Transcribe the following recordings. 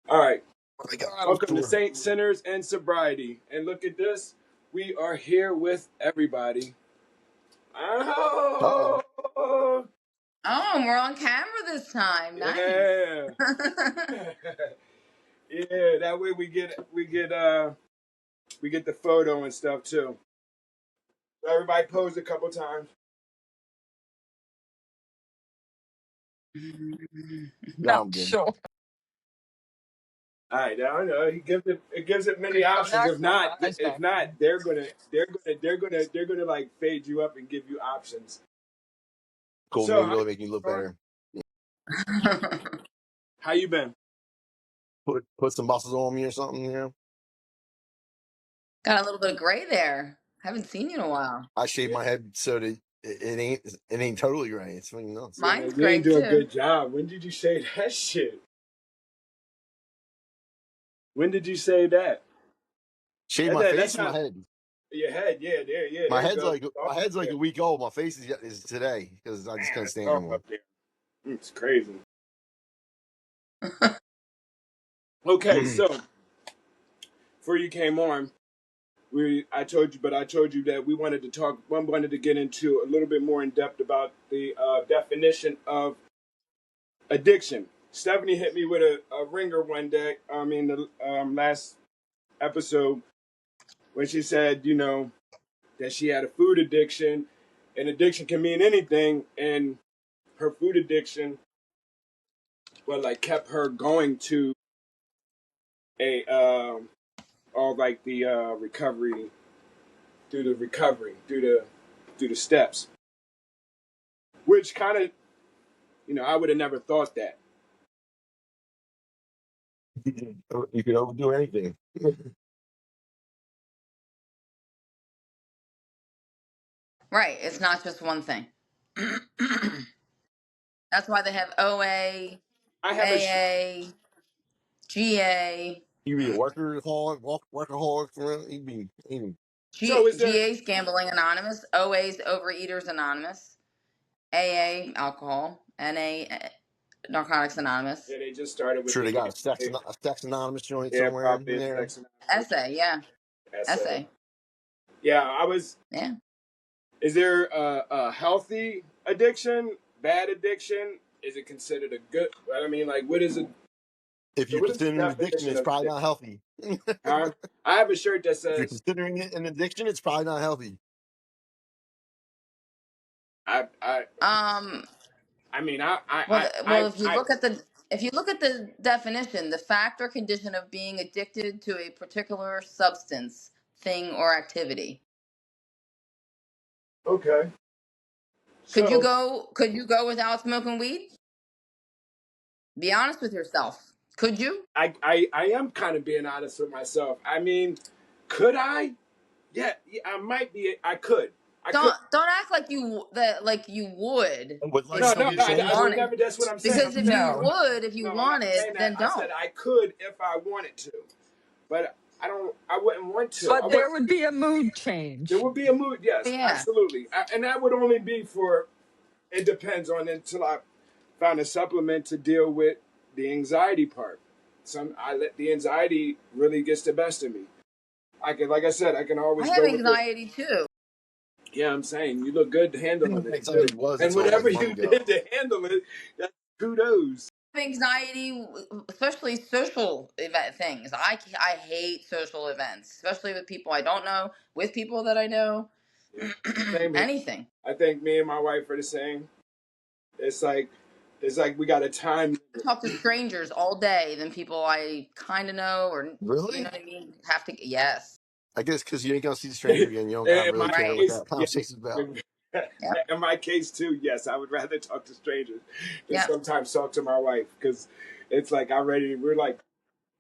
All right. I got Welcome to Saints, Sinners, and Sobriety. And look at this. We are here with everybody. Uh-oh. Oh, Oh, we're on camera this time. Nice. yeah. Yeah, that way we get the photo and stuff too. So everybody posed a couple times. No, I'm good. Sure. All right, now I know it gives it many options. That's If not, they're gonna like fade you up and give you options. Cool, So man. Really make me look better. how you been? Put some muscles on me or something, you know? Got a little bit of gray there. Haven't seen you in a while. I shaved my head so that it ain't totally gray. It's fucking nuts. Yeah, Mine's you ain't gray do a too. good job. When did you say that shit? When did you say that? Shave my face That's and my not head. your head. Yeah, My there you head's go. like a week old. My face is today because I just Man, couldn't it's stand all anymore. up there. It's crazy. Okay, so before you came on, I told you that we wanted to talk. I wanted to get into a little bit more in depth about the definition of addiction. Stephanie hit me with a ringer one day. I mean, the last episode when she said, that she had a food addiction, and addiction can mean anything, and her food addiction, well, like kept her going to a all like the recovery through the steps, which kind of I would have never thought that. You could overdo anything. Right. It's not just one thing. That's why they have OA, I have a AA, GA. You be a workaholic. so is there? GA's Gambling Anonymous, OA's Overeaters Anonymous, AA Alcohol, NA Narcotics Anonymous, Yeah, they just started with Sure, the they got game. a sex anonymous joint Yeah, somewhere in probably a there. sex SA, yeah, essay. SA, Yeah, I was. yeah. Is there a healthy addiction, bad addiction? Is it considered a good? I mean, like, what is it? If you're What is the considering an addiction, definition it's of probably addiction? not healthy. Huh? I have a shirt that If you're says, considering it an addiction, it's probably not healthy. I, I, Um, I mean, well, if you look at the definition, the fact or condition of being addicted to a particular substance, thing, or activity. okay. Could you So go? Could you go without smoking weed? Be honest with yourself. Could you? I am kind of being honest with myself. I mean, could I? Yeah, I might be. I could. I could. Don't act like you would With if lifestyle you I change, would wanted. never. That's what I'm saying. Because if you No. would, if you No, I'm not wanted, saying that. then I said don't. I could if I wanted to, but I don't. I wouldn't want to. But there would be a mood There change. would be a mood. Yes, Yeah. absolutely, and that would only be for. It depends on until I found a supplement to deal with the anxiety part. I let the anxiety really gets the best of me. Like I said, I can I always have go with it. anxiety too. Yeah, I'm saying you look good handling it too. anxiety was And until like whatever a month you ago. did to handle it, that's kudos. I have anxiety, especially social event things. I hate social events, especially with people I don't know, with people that I know. Yeah. Same here. Anything. I think me and my wife are the same. It's like we got a time I limit. talk to strangers all day than people I kind of know or you know Really? what I mean. Have to yes. I guess because you ain't gonna see the stranger again, you don't In really my care Right. what case, that yeah. conversation's about. Yep. In my case too, yes, I would rather talk to strangers than Yep. sometimes talk to my wife because it's like we're like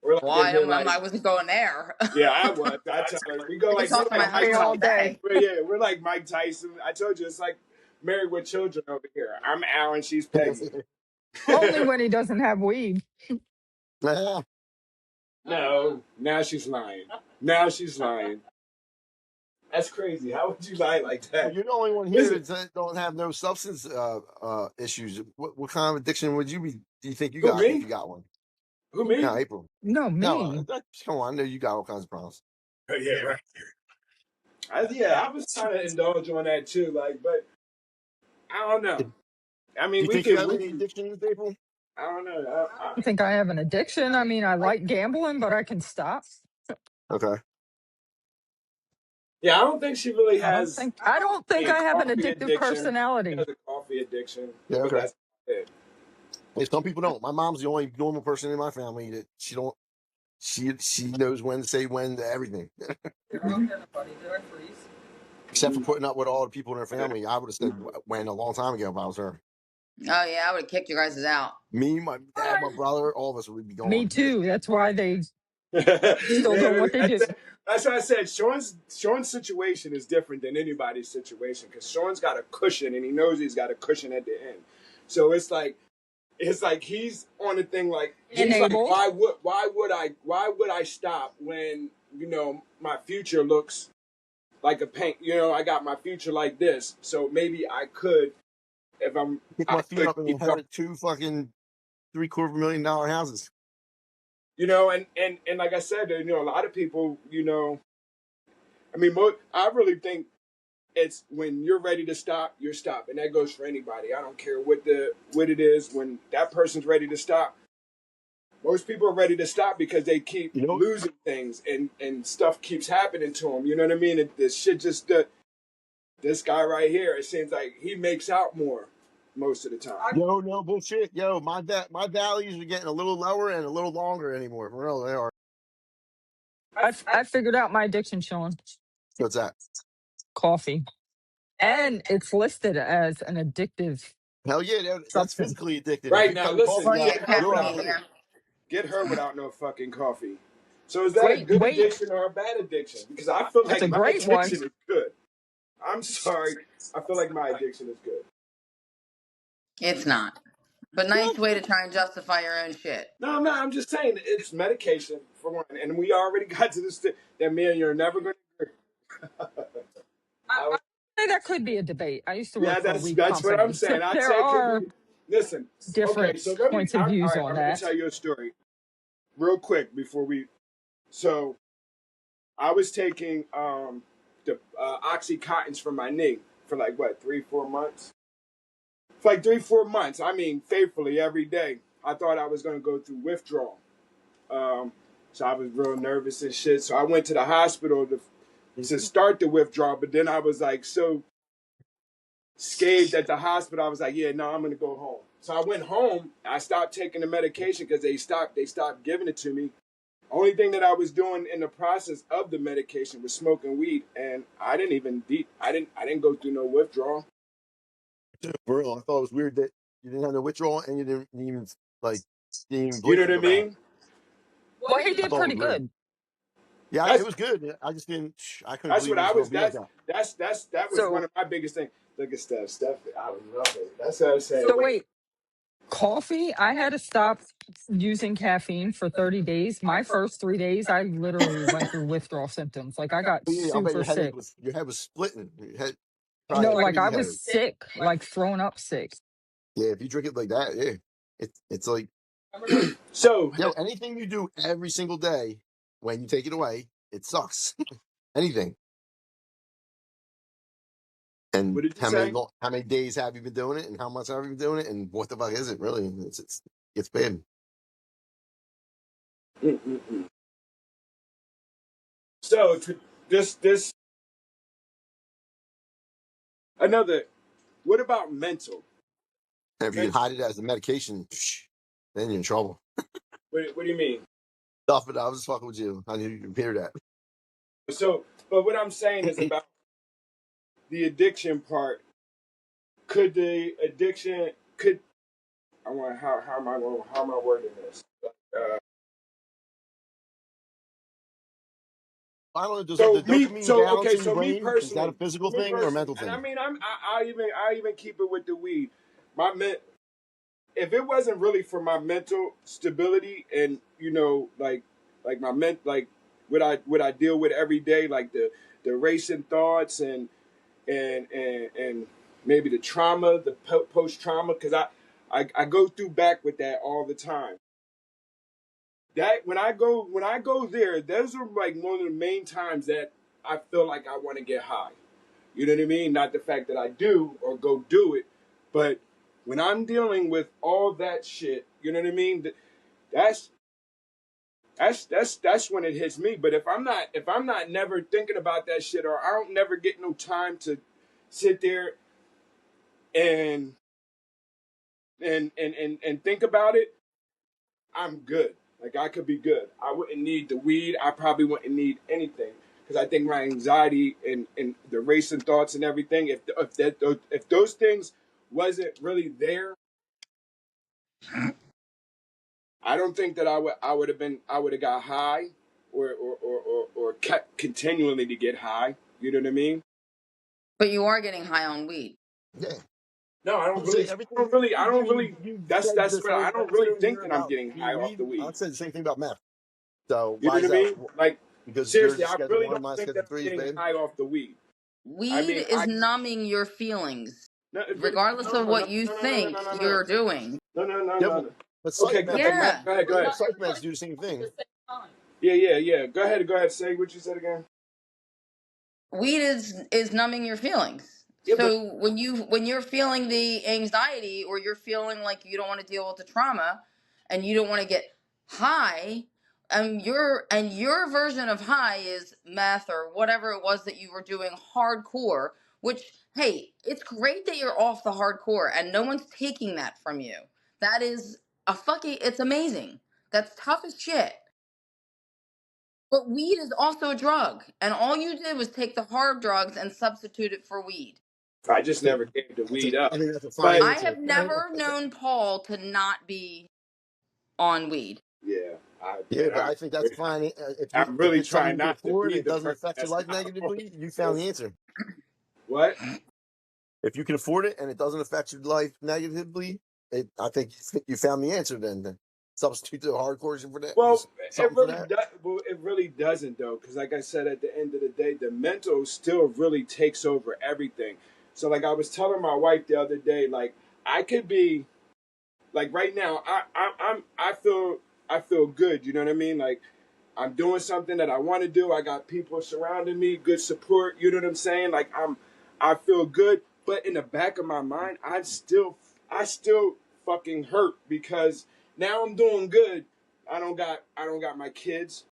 Well, in here like I wasn't going there. yeah, I was. I tell her we go I could like we're talk to my like Mike Me husband all all Tyson. day. day. We're like Mike Tyson. I told you it's like Married with Children over here. I'm Alan, she's Peggy. Only when he doesn't have weed. Yeah. No, now she's lying. Now she's lying. That's crazy. How would you lie like Well, that? you're the only one here Listen, that don't have no substance issues. What kind of addiction would you be? Do you think you who got if me? you got one? Who, me? No, April. No, No, me. come on. I know you got all kinds of problems. Oh, yeah, right. I was trying to indulge on that too, like, but I don't know. Do I mean, you think you have any addictions, April? I don't know. I don't think I have an addiction. I mean, I like gambling, but I can stop. Okay. Yeah, I don't think she really has I don't think a I have an coffee addictive addiction. She personality. has a coffee addiction, Yeah, but okay. that's it. Hey, some people don't. My mom's the only normal person in my family that she knows when to say when to everything. Except for putting up with all the people in her family. I would have said when a long time ago if I was her. Oh yeah, I would have kicked your guys' out. Me, my dad, my brother, all of us would be gone. Me too. That's why they still Yeah, doing what they do. that's why I said Sean's situation is different than anybody's situation because Sean's got a cushion and he knows he's got a cushion at the end. So it's like he's on the thing like he's Enabled. like why would I stop when my future looks like a paint, I got my future like this, so maybe I could if Pick I my feet could up and keep going. inherit two fucking $750,000 houses. And like I said, a lot of people, I mean, I really think it's when you're ready to stop, you're stopping. That goes for anybody. I don't care what it is. When that person's ready to stop, most people are ready to stop because they keep losing things and stuff keeps happening to them. You know what I mean? This shit just this guy right here. It seems like he makes out more most of the time. Yo, no bullshit. Yo, my values are getting a little lower and a little longer anymore. For real, they are. I figured out my addiction, Sean. What's that? Coffee. And it's listed as an addictive Hell yeah, that's substance. physically addictive. Right if you now, cut listen, coffee Yeah, out, you're caffeine. out. Yeah. Get her without no fucking coffee. So is that a Wait, good addiction or a bad addiction? Because I feel it's like a my great one. addiction is good. I'm sorry. I feel like my addiction is good. It's not. But nice way to try and justify your own shit. No, I'm not. I'm just saying it's medication for one. And we already got to this that me and you're never going to agree. I say that could be a debate. I used to Yeah, work for a weed that's what I'm company. So saying. I'd there say it are could be. Listen, okay, different so points of all views right, on I'm going to that. tell you a story real quick before we. So I was taking the Oxycontins for my knee for like what 3-4 months. For like 3-4 months. I mean, faithfully every day. I thought I was going to go through withdrawal. So I was real nervous and shit. So I went to the hospital to start the withdrawal, but then I was like so scared at the hospital. I was like, yeah, no, I'm going to go home. So I went home. I stopped taking the medication because they stopped giving it to me. Only thing that I was doing in the process of the medication was smoking weed, and I didn't go through no withdrawal. For real, I thought it was weird that you didn't have no withdrawal and you didn't even You know what I mean? Well, he did pretty good. Yeah, it was good. I just didn't. I couldn't That's believe what it I was was. going to be like that. That was one So, of my biggest things. Look at Steph. Steph, I love it. That's what I was saying. so wait, coffee, I had to stop using caffeine for 30 days. My first 3 days, I literally went through withdrawal symptoms. Like I got Yeah, I bet super sick. your head was splitting. Your head No, probably had like I crazy was headache. sick, like thrown up sick. Yeah, if you drink it like that, yeah, it's like So, anything you do every single day when you take it away, it sucks. Anything. And what did you say? how many days have you been doing it, and how much have you been doing it, and what the fuck is it really? It's bad. Mm-mm-mm. So this another. What about mental? And if you can hide it as a medication, then you're in trouble. What do you mean? Stuff it. I was just fucking with you. I knew you could hear that. So, but what I'm saying is about the addiction part. Could the addiction I want how am I wording this? I don't know. Does So the dopamine balance in your so me brain? Is that a personally, physical thing or a mental and thing? I mean I even keep it with the weed. If it wasn't really for my mental stability and like what I deal with every day, like the racing thoughts and maybe the trauma, the post trauma, because I go through back with that all the time. that when I go there, those are like one of the main times that I feel like I want to get high. You know what I mean? Not the fact that I do or go do it, but when I'm dealing with all that shit, you know what I mean? That's that's when it hits me. But if I'm not never thinking about that shit, or I don't never get no time to sit there and and think about it, I'm good. Like I could be good. I wouldn't need the weed. I probably wouldn't need anything because I think my anxiety and the racing thoughts and everything. If those things wasn't really there, I don't think that I would have got high or kept continually to get high. You know what I mean? But you are getting high on weed. Yeah. No, I'll say everything I don't really. you said That's this what I whole don't really episode think here that I'm about getting high off weed. the weed. I'll say the same thing about meth. So You know why what is I that? mean? Like Because yours seriously, is I schedule really one, don't my think schedule that I'm 3 is getting bad. high off the weed. I Weed mean, is numbing your feelings, no, regardless of what you think you're doing. Yeah, no. but Okay, psych go meds, ahead. Yeah. Go ahead. Go ahead. psych meds do the same thing. Yeah. Go ahead. Say what you said again. Weed is numbing your feelings. Yeah, but So when you're feeling the anxiety, or you're feeling like you don't want to deal with the trauma and you don't want to get high, your version of high is meth or whatever it was that you were doing hardcore, which, hey, it's great that you're off the hardcore and no one's taking that from you. That is it's amazing. That's tough as shit. But weed is also a drug, and all you did was take the hard drugs and substitute it for weed. I just So never gave the I weed think up. that's a fine But I answer. have never known Paul to not be on weed. yeah, Yeah, but I think that's fine. I'm If really it's something trying you can not to afford be and it the doesn't person affect your that's life not on negatively, you found this. the answer. What? If you can afford it and it doesn't affect your life negatively, I think you found the answer. Then substitute the hardcore for that. Well, Just something for that. it really doesn't though, because like I said, at the end of the day, the mental still really takes over everything. So like I was telling my wife the other day, like I could be like right now, I feel good. You know what I mean? Like I'm doing something that I want to do. I got people surrounding me, good support. You know what I'm saying? Like I feel good, but in the back of my mind, I still fucking hurt because now I'm doing good. I don't got my kids.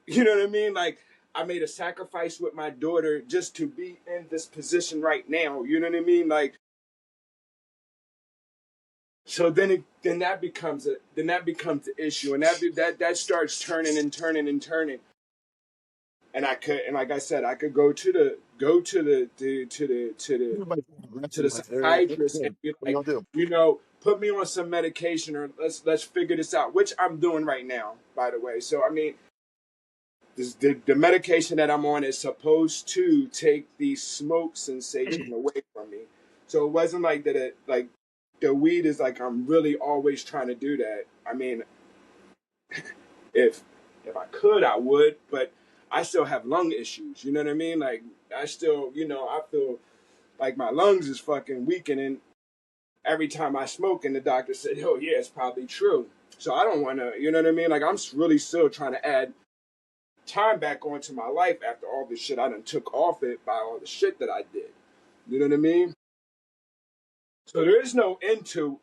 You know what I mean? Like I made a sacrifice with my daughter just to be in this position right now. You know what I mean? Like so then that becomes the issue, and that starts turning, and I could, and like I said, I could go to Everybody's to the aggressive. psychiatrist What and be are you like, gonna do? put me on some medication or let's figure this out, which I'm doing right now, by the way. So I mean, the medication that I'm on is supposed to take the smoke sensation away from me. So it wasn't like that. Like the weed is like I'm really always trying to do that. I mean, if I could, I would, but I still have lung issues. You know what I mean? Like I still, I feel like my lungs is fucking weakening every time I smoke, and the doctor said, "Oh yeah, it's probably true." So I don't want to, you know what I mean? Like I'm really still trying to add time back onto my life after all the shit I done took off it by all the shit that I did. You know what I mean? So there is no end to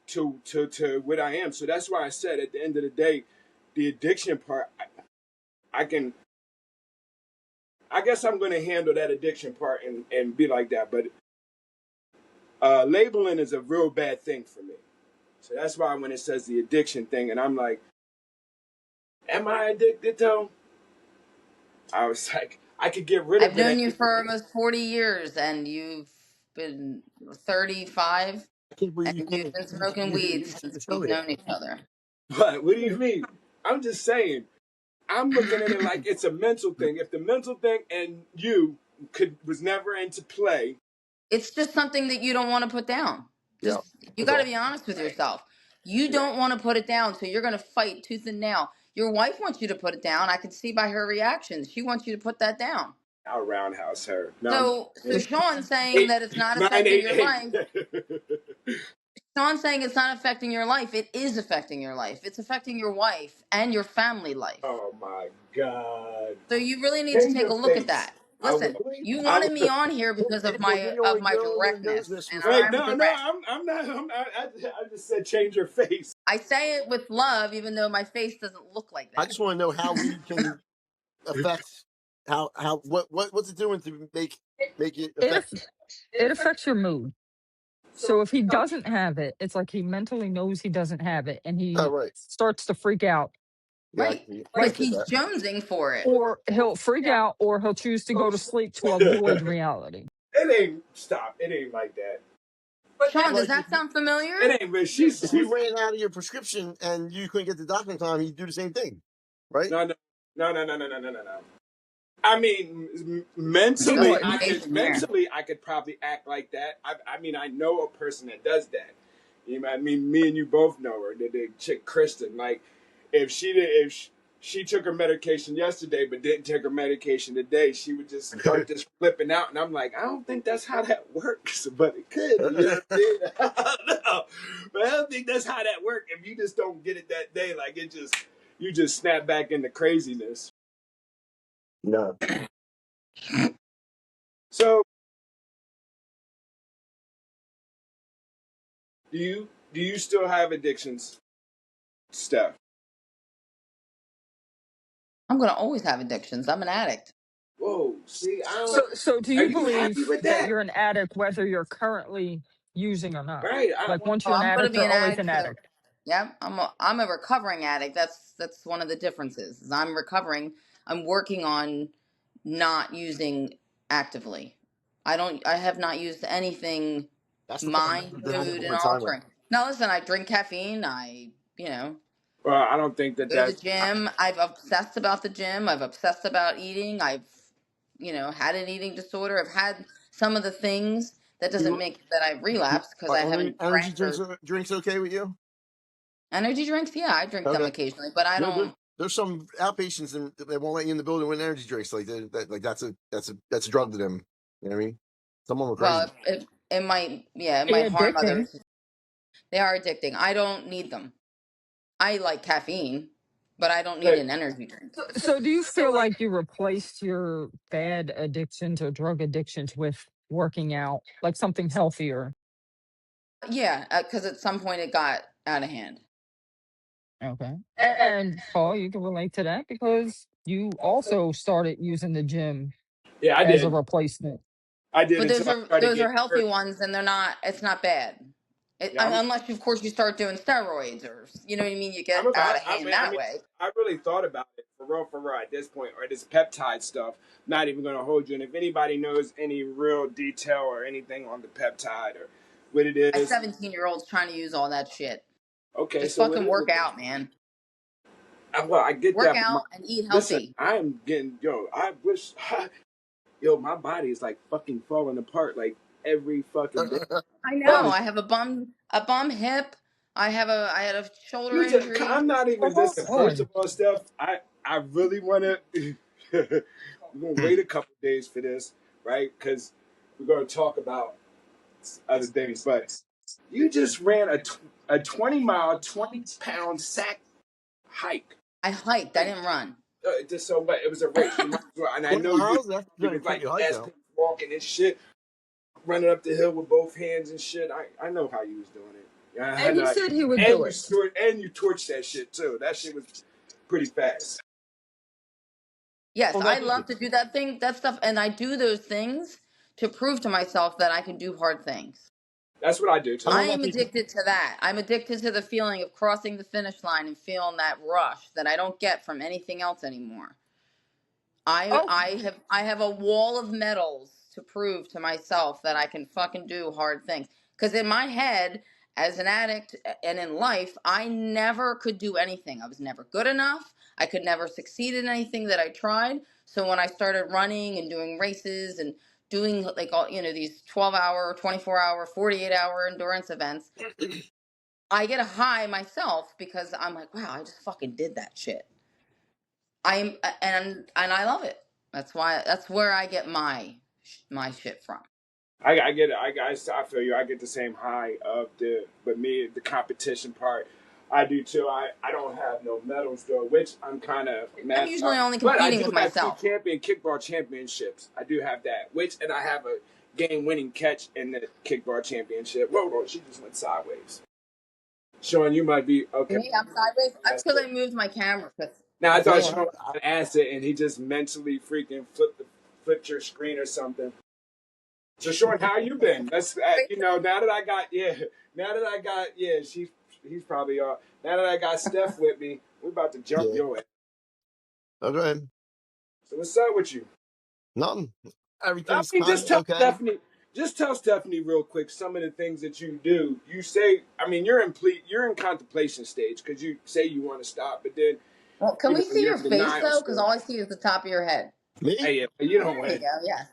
what I am. So that's why I said at the end of the day, the addiction part, I can. I guess I'm going to handle that addiction part and be like that. But labeling is a real bad thing for me. So that's why when it says the addiction thing, and I'm like, am I addicted though? I was like, I could get rid I've of it. known you for almost 40 years, and you've been 35, I can't believe and you you've can't. been smoking You weed didn't see the since show we've yet. known each other. But what do you mean? I'm just saying. I'm looking at it like it's a mental thing. If the mental thing and you was never into play, It's just something that you don't want to put down. Yeah, You that's got to all. be honest with yourself. You right? don't want to put it down, so you're going to fight tooth and nail. Your wife wants you to put it down. I can see by her reactions. She wants you to put that down. I'll roundhouse her. No, I'm So Sean's saying eight, that it's not nine, affecting eight, your eight. life. Sean's saying it's not affecting your life. It is affecting your life. It's affecting your wife and your family life. Oh my God. So you really need to In take your a look at face. that. I Listen, would. Really? you I wanted would. me on here because of April, my didn't your girl that knows directness, this and respect Wait, I'm no, you? no, direct. I'm not. I just said change your face. I say it with love, even though my face doesn't look like I that. just want to know how we can affect how what's it doing to make it It affect. aff- it affects your mood. So if he doesn't have it, it's like he mentally knows he doesn't have it, and Oh he right, starts to freak out. yeah, Right. I Because Like, get he's that. jonesing for it. or he'll freak out, or he'll choose to go to sleep to avoid reality. It ain't stop. It ain't like that. Sean, does Like that sound familiar? It ain't. But if you ran out of your prescription and you couldn't get the doctor in time, he'd do the same thing, right? no, no. I mean, There's He no wouldn't. there. mentally, I could probably act like that. I mean, I know a person that does that. You know, I mean, me and you both know her. The chick Kristen. Like, if she took her medication yesterday but didn't take her medication today, she would just start just flipping out. And I'm like, I don't think that's how that works, but it could. You know what I mean? I don't know, but I don't think that's how that works. If you just don't get it that day, like you just snap back into craziness. No, So do you still have addictions, Steph? I'm going to always have addictions. I'm an addict. Whoa, see, I So, don't. so do Are you you happy believe with that that? you're an addict whether you're currently using or not? Right. Like once Oh, you're an I'm going to addict, be you're an always addict an too. addict. Yeah, I'm a recovering addict. That's one of the differences. Is I'm recovering. I'm working on not using actively. I have not used anything that's the problem. mind, You've been having a mood, and hard time with. altering. Now listen, I drink caffeine. Well, I don't think that Go to the that's. gym. I've obsessed about the gym. I've obsessed about eating. I've had an eating disorder. I've had some of the things. That doesn't You, make that I relapsed because are I haven't energy drank drinks or drinks okay with you? energy drinks. Yeah, I drink them Okay. occasionally, but I No, don't. there's some outpatients and they won't let you in the building with energy drinks. Like like that's a drug to them. You know what I mean? Some of them are crazy. Well, it might, yeah, it Be might harm addicting. others. They are addicting. I don't need them. I like caffeine, but I don't need But an energy drink. So do you feel like you replaced your bad addictions or drug addictions with working out, like something healthier? Yeah, because at some point it got out of hand. Okay. And Paul, you can relate to that because you also started using the gym yeah, I as a did. replacement. I did But until I started those are getting healthy hurt. ones, and they're not. It's not bad. Yeah, Unless of course you start doing steroids or you know what I mean. You get I'm out about. of hand I that mean, way. I really thought about it for real at this point, or this peptide stuff. Not even going to hold you. And if anybody knows any real detail or anything on the peptide or what it A is, 17-year-old's trying to use all that shit. okay. Just So what fucking is work it then? out, man. Well, I get Work that, but out and eat listen, healthy. I am getting I wish yo, my body is like fucking falling apart like every fucking day. I know. Telling I have a bum hip. I had a shoulder you, injury. I'm not even. Hold Listen, first on. of all, Steph, I really want to. We're gonna wait a couple days for this, right? Because we're gonna talk about other things. But you just ran a 20-mile, 20-pound sack hike. I hiked. I Like, didn't run. just so, but it was a race. You might as well, and I 20 know miles. That's you pretty was like pretty hike ass though. walking and shit, running up the hill with both hands and shit. I know how you was doing it. Yeah, I And he know. said he would do it. And you torched that shit too. That shit was pretty fast. Yes, Well, I that love to do that stuff, and I do those things to prove to myself that I can do hard things. That's what I do I too. I don't know am if you. addicted to that. I'm addicted to the feeling of crossing the finish line and feeling that rush that I don't get from anything else anymore. Oh, I have a wall of medals to prove to myself that I can fucking do hard things. Because in my head, as an addict and in life, I never could do anything. I was never good enough. I could never succeed in anything that I tried. So when I started running and doing races and doing like all these 12-hour, 24-hour, 48-hour endurance events, I get a high myself because I'm like, wow, I just fucking did that shit. And I love it. That's where I get my shit from. I get it. I feel you. I get the same high of but me, the competition part, I do too. I don't have no medals though, which I'm kind of I'm mad usually about. only But I competing do with have two myself. kickball championships. I do have that, and I have a game-winning catch in the kickball championship. Whoa, she just went sideways. Sean, you might be okay. Me, I'm sideways. That's That's because it. I moved my camera. Now I thought No, Sean was an asset, and he just mentally freaking flipped your screen or something. So Sean, how you been? That's now that I got he's probably now that I got Steph with me, we're about to jump yeah. your ass. Oh, go ahead. So what's up with you? Nothing. I Everything's mean, kind of okay. Just tell Stephanie real quick some of the things that you do. You say, I mean, you're in contemplation stage because you say you want to stop, but then Well, can we see you're your in face denial though? Because still. all I see is the top of your head. Me? Hey, yeah, you don't There you win. go. Yes.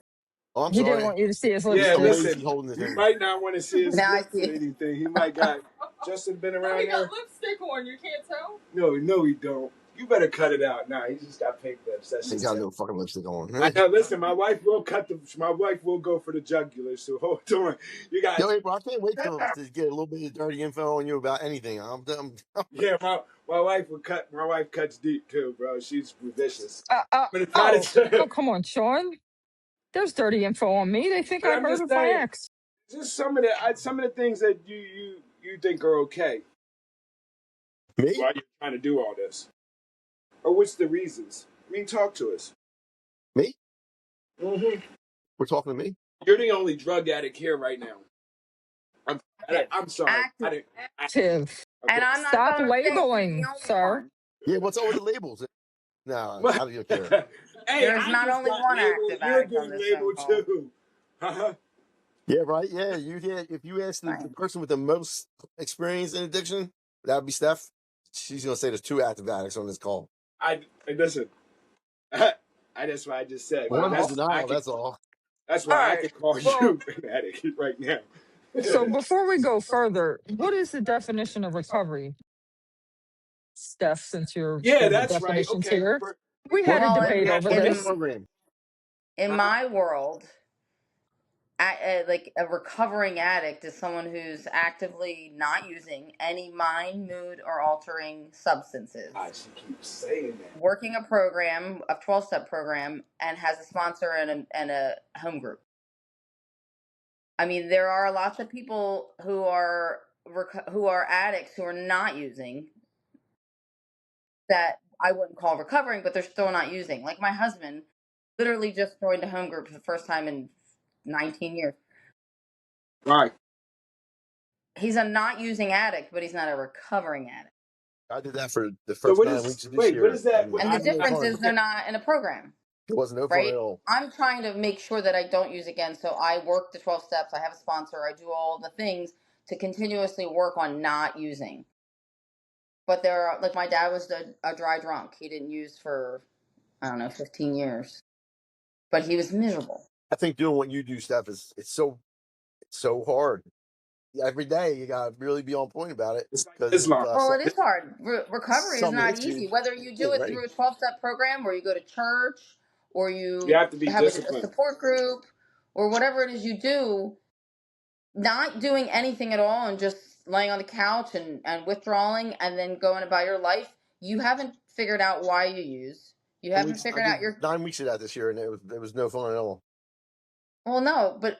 Oh, I'm He didn't sorry. want you to see his He's Yeah, too lipstick. lazy listen, holding it he in. might not want to see his Now I lips see or it. anything. He might got Justin been around He there. got lipstick on. You can't tell. No, he don't. You better cut it out. Nah, he just got pink lips. That's Ain't just got it. no fucking lipstick on. I know. Listen, my wife will go for the jugular. So hold on. You got Yo, hey, bro, I can't wait to get a little bit of dirty info on you about anything. yeah. My wife will cut. My wife cuts deep too, bro. She's vicious. I'm gonna try Oh, to. oh, come on, Sean. There's dirty info on me. They think But I I'm just murdered my saying, ex. just some of the things that you think are okay Me? while you're trying to do all this, or what's the reasons? I mean, talk to us. Me? hmm We're talking to me? You're the only drug addict here right now. I'm, Active. I'm sorry. I Active. didn't. Active. Okay. And I'm not Stop going to say she's the labeling, only sir. one. Yeah, what's all with the labels? No, Well, I don't care. hey, There's I not just only got one labeled. active You're addict on getting this phone labeled call. too. Uh-huh. Yeah, right. Yeah, if you ask the Right. person with the most experience in addiction, that would be Steph. She's gonna say there's 2 active addicts on this call. Listen. That's what I just said. But One's in Well, denial. That's all. that's all why I right. could call Well, you an addict right now. so before we go further, what is the definition of recovery, Steph, since you're Yeah, good with that's right. definitions Okay. here? We had What a Well, Let debate me ask over you what's the this. this. program? in Uh-huh. my world, like a recovering addict is someone who's actively not using any mind, mood, or altering substances, She keeps saying that. working a program, a 12-step program, and has a sponsor and a home group. I mean, there are lots of people who are addicts who are not using that I wouldn't call recovering, but they're still not using. Like my husband, literally just joined a home group for the first time in 19 years. Right. He's a not using addict, but he's not a recovering addict. I did that for the So first 9 weeks of this wait, what is year, that? and And it the was no difference fun. is they're not in a program, It wasn't no fun at right? all. I'm trying to make sure that I don't use again. So I work the 12 steps. I have a sponsor. I do all the things to continuously work on not using. But there are, like my dad was a dry drunk. He didn't use for, I don't know, 15 years. But he was miserable. I think doing what you do, Steph, it's so hard. Every day you gotta really be on point about it It's like because Islam. Well, it is hard. Recovery is something not hits easy. you, Whether you you do ain't it ready. through a 12-step program or you go to church or You you have to be have a disciplined. support group or whatever it is you do, not doing anything at all and just laying on the couch and withdrawing and then going about your life, you haven't figured out why you use. You haven't I figured did out your 9 weeks of that this year, and it was no fun at all. well, no, but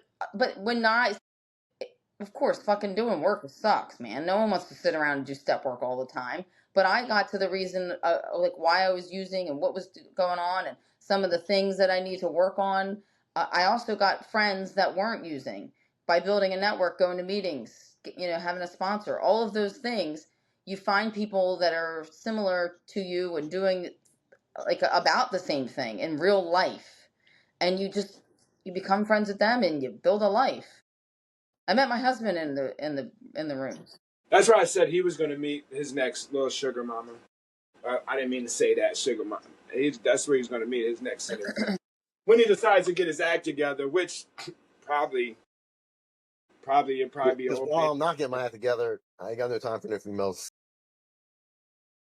when not, of course, fucking doing work sucks, man. No one wants to sit around and do step work all the time. But I got to the reason, like why I was using and what was going on, and some of the things that I need to work on. I also got friends that weren't using by building a network, going to meetings, having a sponsor. All of those things, you find people that are similar to you and doing like about the same thing in real life, and you become friends with them and you build a life. I met my husband in the rooms. That's why I said he was going to meet his next little sugar mama. I didn't mean to say that, sugar mama. That's where he's going to meet his next citizen. When he decides to get his act together, which probably it'll probably be Because old while man. I'm not getting my act together, I ain't got no time for no females.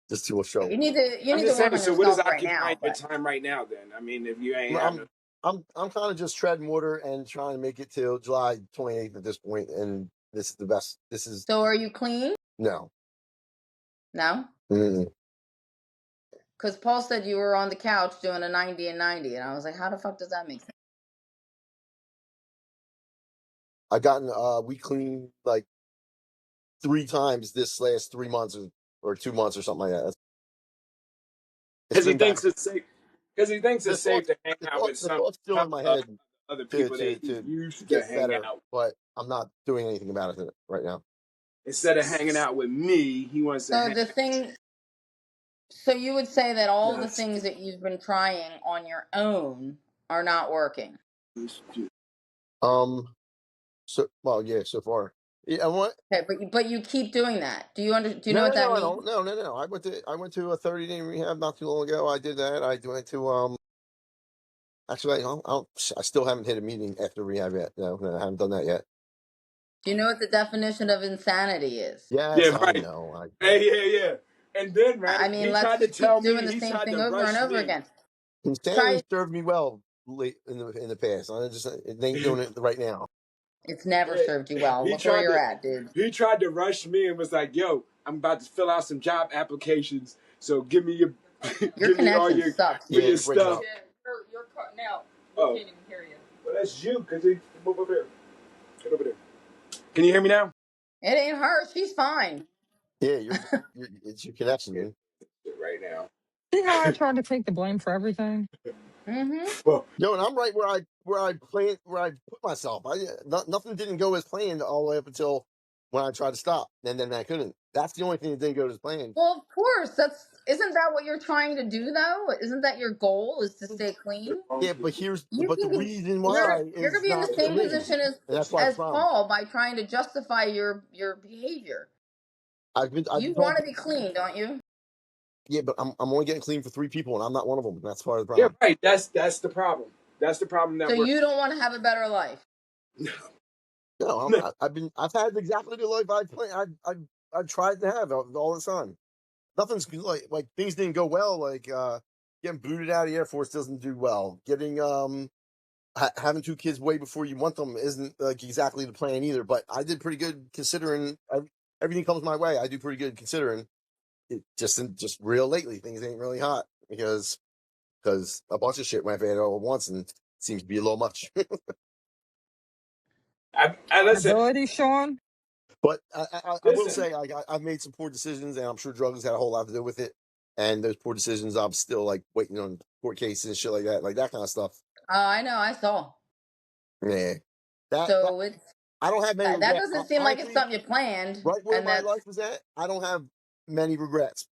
Just to a show. You need to I'm work just saying. on So what is yourself right occupying now. your But time right now? Then I mean, if you ain't I'm having, I'm kind of just treading water and trying to make it till July 28th at this point, and this is the best. This is So are you clean? no. No? Mm-mm. Because Paul said you were on the couch doing a 90 and 90. And I was like, how the fuck does that make sense? I gotten we clean like 3 times this last 3 months or 2 months or something like that. It's Because he been bad. thinks it's safe. Because he thinks The it's safe thought, to hang out with the some thought's still in my head other to people that he to used to get hang better, out. but I'm not doing anything about it right now. Instead of hanging out with me, he wants to So hang the thing, so you would say that all the Yes. things that you've been trying on your own are not working. So well, yeah, so far. Yeah, what? Okay, but you keep doing that. Do you know what that I means? don't. No. I went to a 30-day rehab not too long ago. I did that. I went to actually I still haven't hit a meeting after rehab yet. No, I haven't done that yet. Do you know what the definition of insanity is? Yes, Yeah, I right. know. Yeah. And then, right, I mean, he let's tried to just tell keep me, doing the he same tried thing to over rush and over me. again. Insanity Try, served me well late in the past. I just it ain't doing it right now. it's never Yeah. served you well. He Look where tried you're to at, dude. he tried to rush me and was like, "Yo, I'm about to fill out some job applications, so give me your Your give me all connection sucks. Yeah, your you're breaking stuff." up. You're cutting out. Oh. Can't even hear you. Well, that's you, because he move over there. Get over there. Can you hear me now? It ain't her. She's fine. Yeah, it's your connection, dude. Right now. See how I tried to take the blame for everything? Mm-hmm. Well, Yo, and I'm right where I put myself. Nothing didn't go as planned all the way up until when I tried to stop, and then I couldn't. That's the only thing that didn't go as planned. Well, of course. Isn't that what you're trying to do, though? Isn't that your goal? Is to stay clean? Yeah, but You the can, reason you're why you're is gonna be in the not for same me, position and that's why it's as a problem. Paul by trying to justify your behavior. I've been You told, want to be clean, don't you? yeah, but I'm only getting clean for 3 people, and I'm not one of them. That's part of the yeah, problem. right. That's the problem. That's the problem that So we're. you don't want to have a better life. No, I've had exactly the life I've tried to have all the time. Nothing's like things didn't go well. Like getting booted out of the Air Force doesn't do well. Getting having 2 kids way before you want them isn't like exactly the plan either. But I did pretty good considering everything comes my way. I do pretty good considering it. Just real lately, things ain't really hot because a bunch of shit went bad all at once, and it seems to be a little much. Listen, Ability, Sean? But I will listen. say I've made some poor decisions, and I'm sure drugs had a whole lot to do with it. And those poor decisions, I'm still like waiting on court cases and shit like that kind of stuff. Oh, I know. I saw. Yeah, that So it's I don't have many that regrets. doesn't seem like it's Honestly, something you planned, right where and my that's life was at, I don't have many regrets,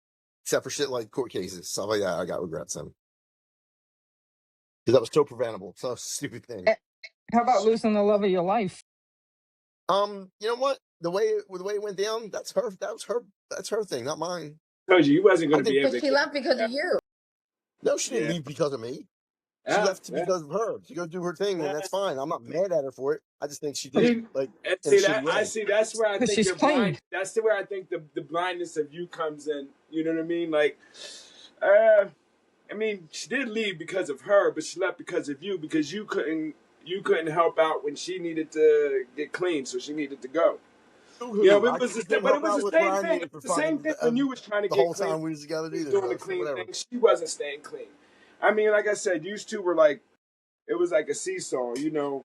except for shit like court cases, stuff like that. I got regrets on because that was so preventable, so stupid thing. How about losing the love of your life? You know what? The way it went down, that's her thing, not mine. Told you wasn't going to be able because to. she left because of you. No, she didn't Yeah. leave because of me. She Yeah, left yeah. because of her. She go do her thing, and that's fine. I'm not mad at her for it. I just think she did See, like and in a see shitty that way. I see. That's where I Because think she's you're clean. blind. That's where I think the blindness of you comes in. You know what I mean? Like, I mean, she did leave because of her, but she left because of you because you couldn't help out when she needed to get clean, so she needed to go. Yeah, Woohoo. but I couldn't help it was out the with same what I thing. needed It for was the same fucking thing when you was trying to the get whole clean. time we was together. He was Either doing the so clean whatever. thing. She wasn't staying clean. I mean, like I said, you two were like, it was like a seesaw. You know,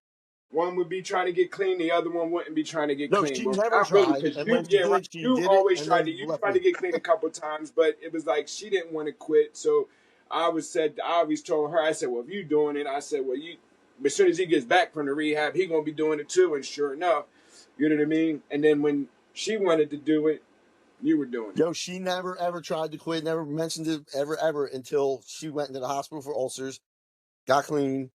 one would be trying to get clean, the other one wouldn't be trying to get No, clean. she Well, never not really, tried, because and you, when she yeah, right. did, she You did it, always and tried then to. You left tried to me. get clean a couple times, but it was like she didn't want to quit. So I always told her, I said, well, if you doing it, I said, well, you. As soon as he gets back from the rehab, he gonna be doing it too. And sure enough, you know what I mean. And then when she wanted to do it, you were doing it. Yo, she never ever tried to quit. Never mentioned it ever until she went into the hospital for ulcers, got clean,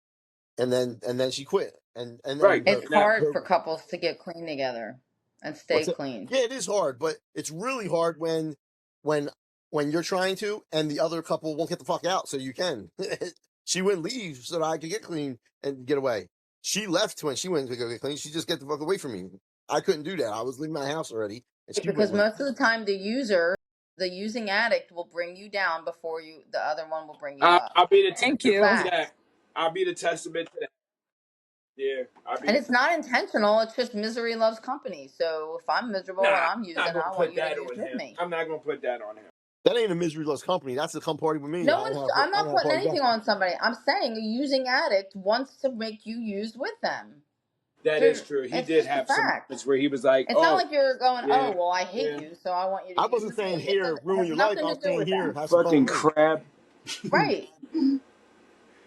and then she quit. And Right. then It's Now, hard for couples to get clean together and stay what's it? clean. Yeah, it is hard, but it's really hard when when you're trying to and the other couple won't get the fuck out so you can. She wouldn't leave so that I could get clean and get away. She left when she went to go get clean. She just get the fuck away from me. I couldn't do that. I was leaving my house already, and she Because went. most of the time, the using addict will bring you down before the other one will bring you I'll, up. I'll be the Thank to you. prove Fact. that. I'll be the testament to that. Yeah, I'll be And the. it's not intentional. It's just misery loves company. So if I'm miserable and Nah, I'm I'm using, not gonna I want put you to that use on with him. me. I'm not gonna put that on him. That ain't a misery loves company. That's to come party with me. No one's. I'm I not don't have to putting party back. anything on somebody. I'm saying a using addict wants to make you used with them. That is true. He It's did just a have some fact. moments where he was like, It's not "Oh, like you're going, yeah, oh, well, I hate yeah, you, so I want you to I use wasn't with saying me. It here doesn't. It ruin has your life. nothing I to was do saying with here that. have some fun fucking with me. crab." Right.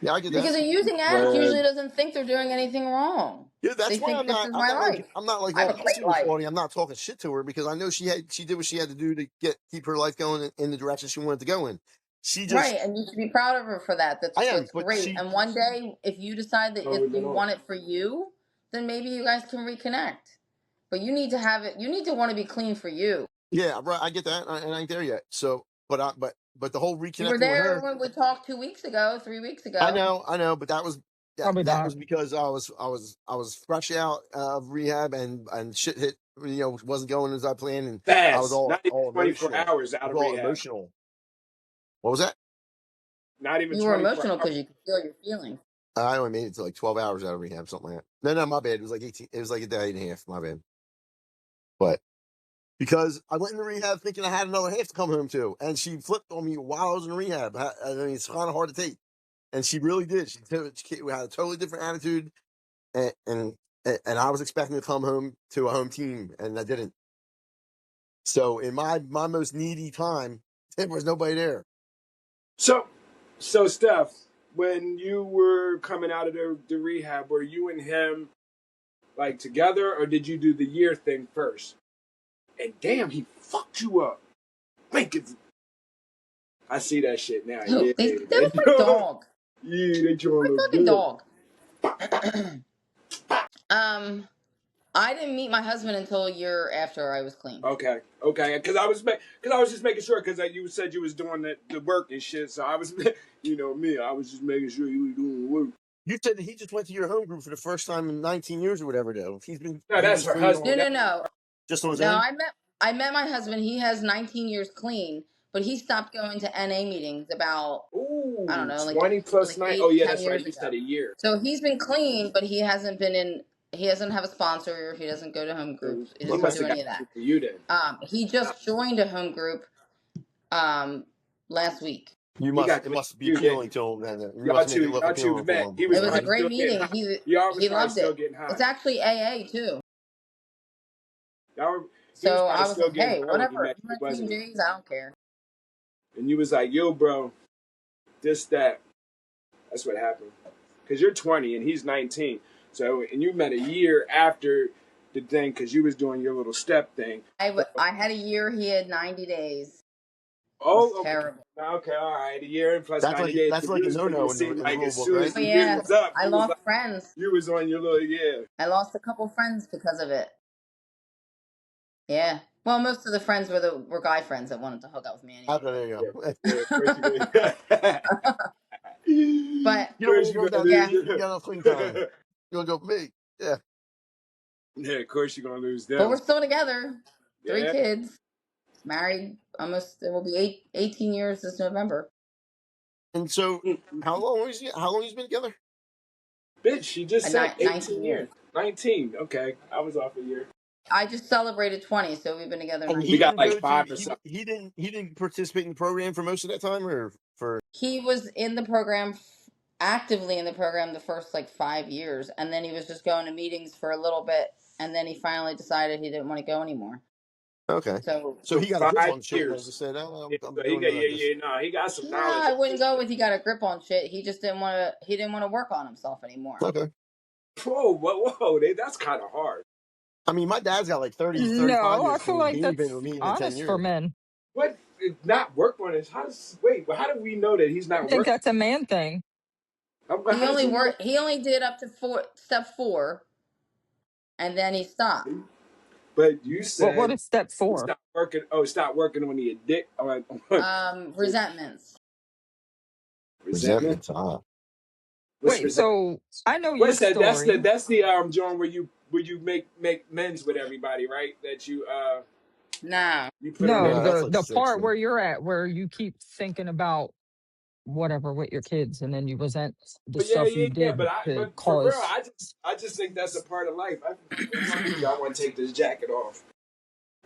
Yeah, I get that. Because a using addict Word. usually doesn't think they're doing anything wrong. Yeah, They that's why think this is my life. I'm not like I all have a pissy great with life. Claudia. I'm not talking shit to her because I know she did what she had to do to keep her life going in the direction she wanted to go in. She just Right, and you should be proud of her for that. I am, That's but great. And one day, if you decide that Oh, if we've been you on. want it for you, then maybe you guys can reconnect. But you need to have it. You need to want to be clean for you. yeah, right. I get that, and I ain't there yet. So, but the whole You were reconnecting with there her, when we talked 2 weeks ago, 3 weeks I ago. know, but Probably that not. was because I was fresh out of rehab and shit hit, wasn't going as I planned, and I was Fast. Not even all 24 emotional. hours I out was of all rehab. emotional. What was that? Not even You were 24 emotional hours. because you could feel your feelings. I only made it to like 12 hours out of rehab, something like that. No, my bad. It was like 18. It was like a day and a half. My bad. But because I went into rehab thinking I had another half to come home to, and she flipped on me while I was in rehab. I mean, it's kind of hard to take, and she really did. She had a totally different attitude, and I was expecting to come home to a home team, and I didn't. So in my most needy time, there was nobody there. So, Steph, when you were coming out of the rehab, were you and him like together, or did you do the year thing first? And damn, he fucked you up. Make it. I see that shit now. Yeah, That was my dog. Yeah, they trying My to fucking look dog. I didn't meet my husband until a year after I was clean. good. Okay, because I was just making sure because you said you was doing the work and shit. So I was, me, I was just making sure you was doing the work. You said that he just went to your home group for the first time in 19 years or whatever. Though No, that's her clean husband. No. just on his No, own. I met my husband. He has 19 years clean, but he stopped going to NA meetings about, I don't Ooh, know, 20 plus 9. Oh, yeah, 10 that's right. years You ago. said a year. So he's been clean, but he hasn't been in. He doesn't have a sponsor. He doesn't go to home So groups. He he doesn't must do have got any of that. it for you then. He just joined a home group last week. It must be appealing to him, then. You must make it look appealing to him. He was It was a probably great still getting meeting. high. Y'all was He probably loved still it. getting high. It's actually AA too. He was So probably I was still like, getting hey, high when he whatever. met If you you, want wasn't Team he? J's, I don't care. And you was like, yo, bro, this, that. That's what happened. Because you're 20 and he's 19. So, and you met a year after the thing because you was doing your little step thing. I had a year. He had 90 days. Oh, It was terrible. okay, all right. A year and plus That's 90 like days. that's like a no-no It in the seemed like rule as book, soon as right? Oh the year yeah, was up, I lost friends. you was on your little, yeah. I lost a couple friends because of it. Yeah. Well, most of the friends were guy friends that wanted to hook up with me anyway. Okay, there you go. Yeah, But You don't you're want gonna that. yeah. You got enough clean time. You'll go me. Yeah. Yeah, of course you're gonna lose them. But we're still together. 3 Yeah. kids. Married almost. It will be 18 years this November. And so, how long he's been together? Bitch, she just said 19 years. 19. Okay, I was off a year. I just celebrated 20, so we've been together And 19 We got years. like 5 or something. he didn't participate in the program for most of that time, or for He was in the program, actively in the program, the first like 5 years, and then he was just going to meetings for a little bit, and then he finally decided he didn't want to go anymore. okay. So So he got a grip 5 on shit and years. just said, "Oh, Yeah, I'm so doing this." no, he got some no, knowledge. I wouldn't go with he got a grip on shit. He just didn't want to. He didn't want to work on himself anymore. Okay. Whoa, that's kind of hard. I mean, my dad's got like 35 No, I years feel clean. like He ain't been that's with me in 10 honest for years. men. What? Not work on it? How do we know that he's I not think working? that's a man thing. He only worked. He only did up to step 4, and then he stopped. But you What said is step 4? stop working. Oh, stop working on the Resentments. Resentment. What's Wait, resentment? so I know your What's that? story. That's the John where you make amends with everybody, right? That you No. you put on No, No, that's everybody. like the 6. part where you're at, where you keep thinking about whatever with your kids, and then you resent the But yeah, stuff yeah, you yeah. did to But for real, cause. I just think that's a part of life. Y'all want to take this jacket off,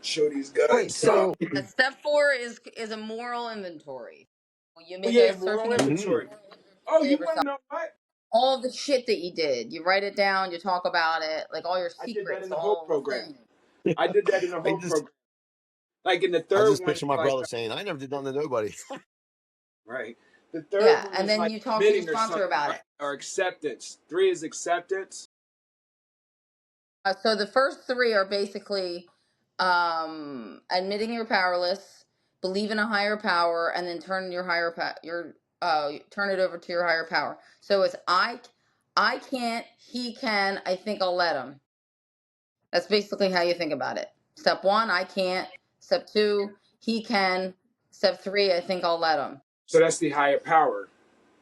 show these Wait, guts. so Step 4 is a moral inventory. You Oh make yeah, a moral searching Mhm. inventory. Oh, inventory you of want to yourself. know what? All the shit that you did, you write it down. You talk about it, like all your I did that in secrets, the Hope all the program. things. I did that in the I Hope just program. Like in the I third just one, picture my like brother saying, "I never did nothing to nobody." right. The third Yeah, one and is then like you talk to your admitting or sponsor something, about right? it. Or acceptance. 3 is acceptance. So the first 3 are basically admitting you're powerless, believe in a higher power, and then turn your turn it over to your higher power. So it's I can't, he can, I think I'll let him. That's basically how you think about it. Step 1, I can't. Step 2, he can. Step 3, I think I'll let him. So that's the higher power.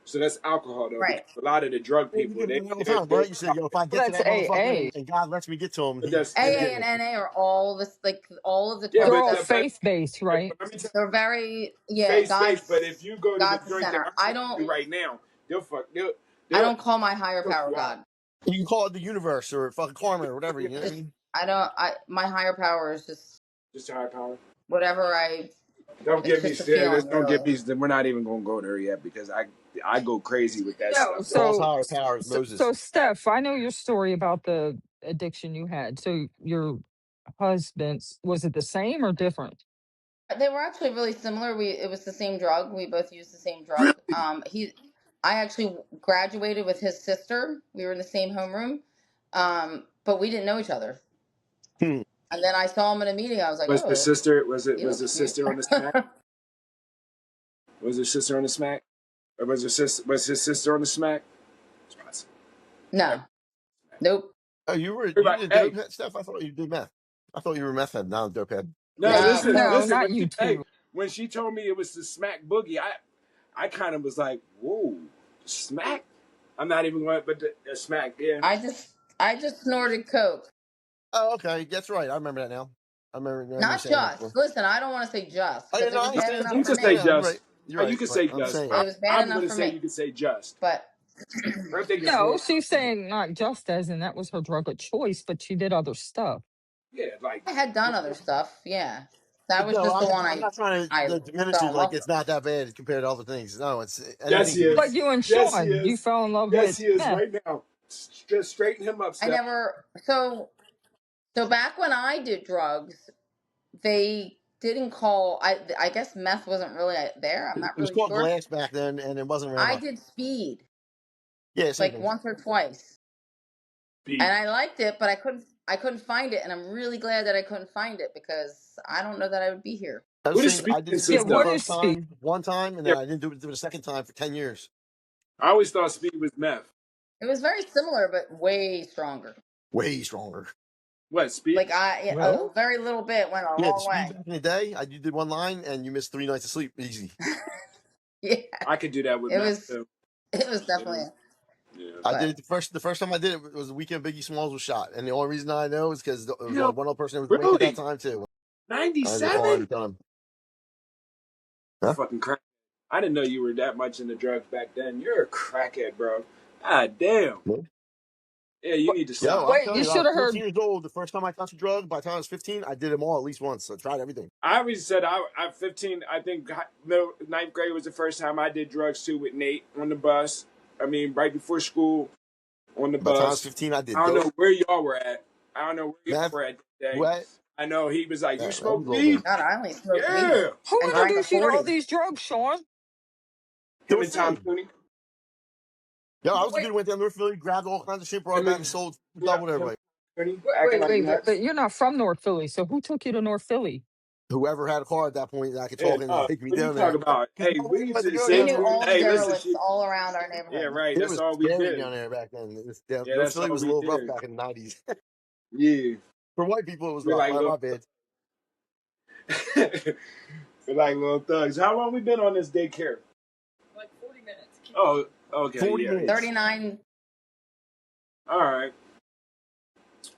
So that's alcohol though, because Right. a lot of the drug Well, you people do they that all the they're, time, they're right? You said, "Yo, if I well, get to that's that motherfucker AA. and God lets me get to him, but he that's he'll AA get and me." NA are all this, like all of the yeah, 12 They're but all steps. but faith based, right? let me tell They're very, you, yeah, face based. But if you go to the God's the joint that center. I'm telling you right now, they'll fuck I they'll don't call my higher choke power you out. God. You can call it the universe or fucking karma or whatever. You know what I Just mean? I don't I my higher power is just Just a higher power. whatever I Don't it's get me just a serious. feeling, Don't really. get me. We're not even gonna go there yet because I go crazy with that No, stuff. Paul's so higher power is so Moses. Steph, I know your story about the addiction you had. So your husband's, was it the same or different? They were actually really similar. It was the same drug. We both used the same Really? drug. I actually graduated with his sister. We were in the same homeroom. But we didn't know each other. Hmm. And then I saw him in a meeting. I was like, Was the "Oh, sister? he Was looks the cute." sister on the smack? Was his sister on the smack? Or was was his sister on the smack? No. Nope. Oh, you Everybody, did hey, dope stuff. I thought you did meth. I thought you were meth head, not a dope head. no, No. No, listen. not you two. When she told me it was the smack boogie, I kind of was like, whoa, smack. I'm not even going, but the smack, yeah. I just snorted coke. Oh, okay, that's right. I remember that now. I remember you Not saying that just. before. Listen, I don't want to say just Oh yeah, because it no, I was bad understand. enough You for can Yeah, say me. no, you're right. just. You're You right. can But say I'm just. saying, It was bad I'm enough going to for say me. you can say just. But I think it's No, more. she's saying not just as, and that was her drug of choice, but she did other stuff. Yeah, like. I had done other stuff. Yeah. That was no, just the one I'm not trying I to diminish fell it. in Like love it's with. not that bad compared to other things. No, it's Yes, anything he could be. But is. you and Yes, he Sean, you is. fell in love Yes, with he is meth. right now. Just straighten him up, I Steph. never so back when I did drugs, they didn't call I guess meth wasn't really there. I'm It not was really called sure. glass back then, and it wasn't around I much. did speed Yeah, same like thing. once or twice. And Beat. I liked it, but I couldn't find it, and I'm really glad that I couldn't find it because I don't know that I would be here. I was What does saying speed I did Yeah, speed consist the what of? is first speed? time, one time, and Yeah, then I didn't do it the second time for 10 years. I always thought speed was meth. It was very similar, but way stronger. Way stronger. What speed? Like Really? a very little bit went a Yeah, the long speed way. back in the day, you did one line and you missed 3 nights of sleep easy. Yeah, I could do that with it meth was too. it was It definitely. is. Yeah. I did But it the first time I did it was the weekend Biggie Smalls was shot, and the only reason I know is because there was You know, only one other person that was awake at that really? time too. I was already 97? done. Huh? Fucking crack. I didn't know you were that much into drugs back then. You're a crackhead, bro. God damn. Nope. Yeah, you What? need to Yo, stop. I'm Wait, telling you you, I should was have 14 heard. years old. The first time I touched a drug, by the time I was 15, I did them all at least once. I tried everything. I always said I 15. I think ninth grade was the first time I did drugs too with Nate on the bus. I mean, right before school on the By the time I was bus. 15, I did I don't dope, know where y'all were at. I don't know where y'all meth, were at that day. wet. I know he was like, "You Yeah, that smoke was all good. weed?" God, I only smoked weed Yeah. Who and Huh? drank a introduced you to all 40. these drugs, Sean? Him and Tom North Philly. Cooney. Yo, I was the Wait, dude who went down North Philly, grabbed all kinds of shit, brought it Him back, and and sold yeah, double to him and everybody. Cooney wait, acting wait, like wait, nuts. but you're not from North Philly, so who took you to North Philly? Whoever had a car at that point that I could Yeah, talk and no. take me What are you down there. talking about? Because Hey, we nobody used wanted to to go We say, down knew there. all the hey, listen, derelicts all around our yeah, neighborhood. right. It That's was all we scary did. down there back then. Yeah, North that's Philly all was a we little rough did. back in the 90s. Yeah, For white people, it was we're rough. like My little, bad. we're like little thugs. How long we been on this daycare? Like 40 minutes. Oh, okay, 40 yeah. minutes. 39. All right,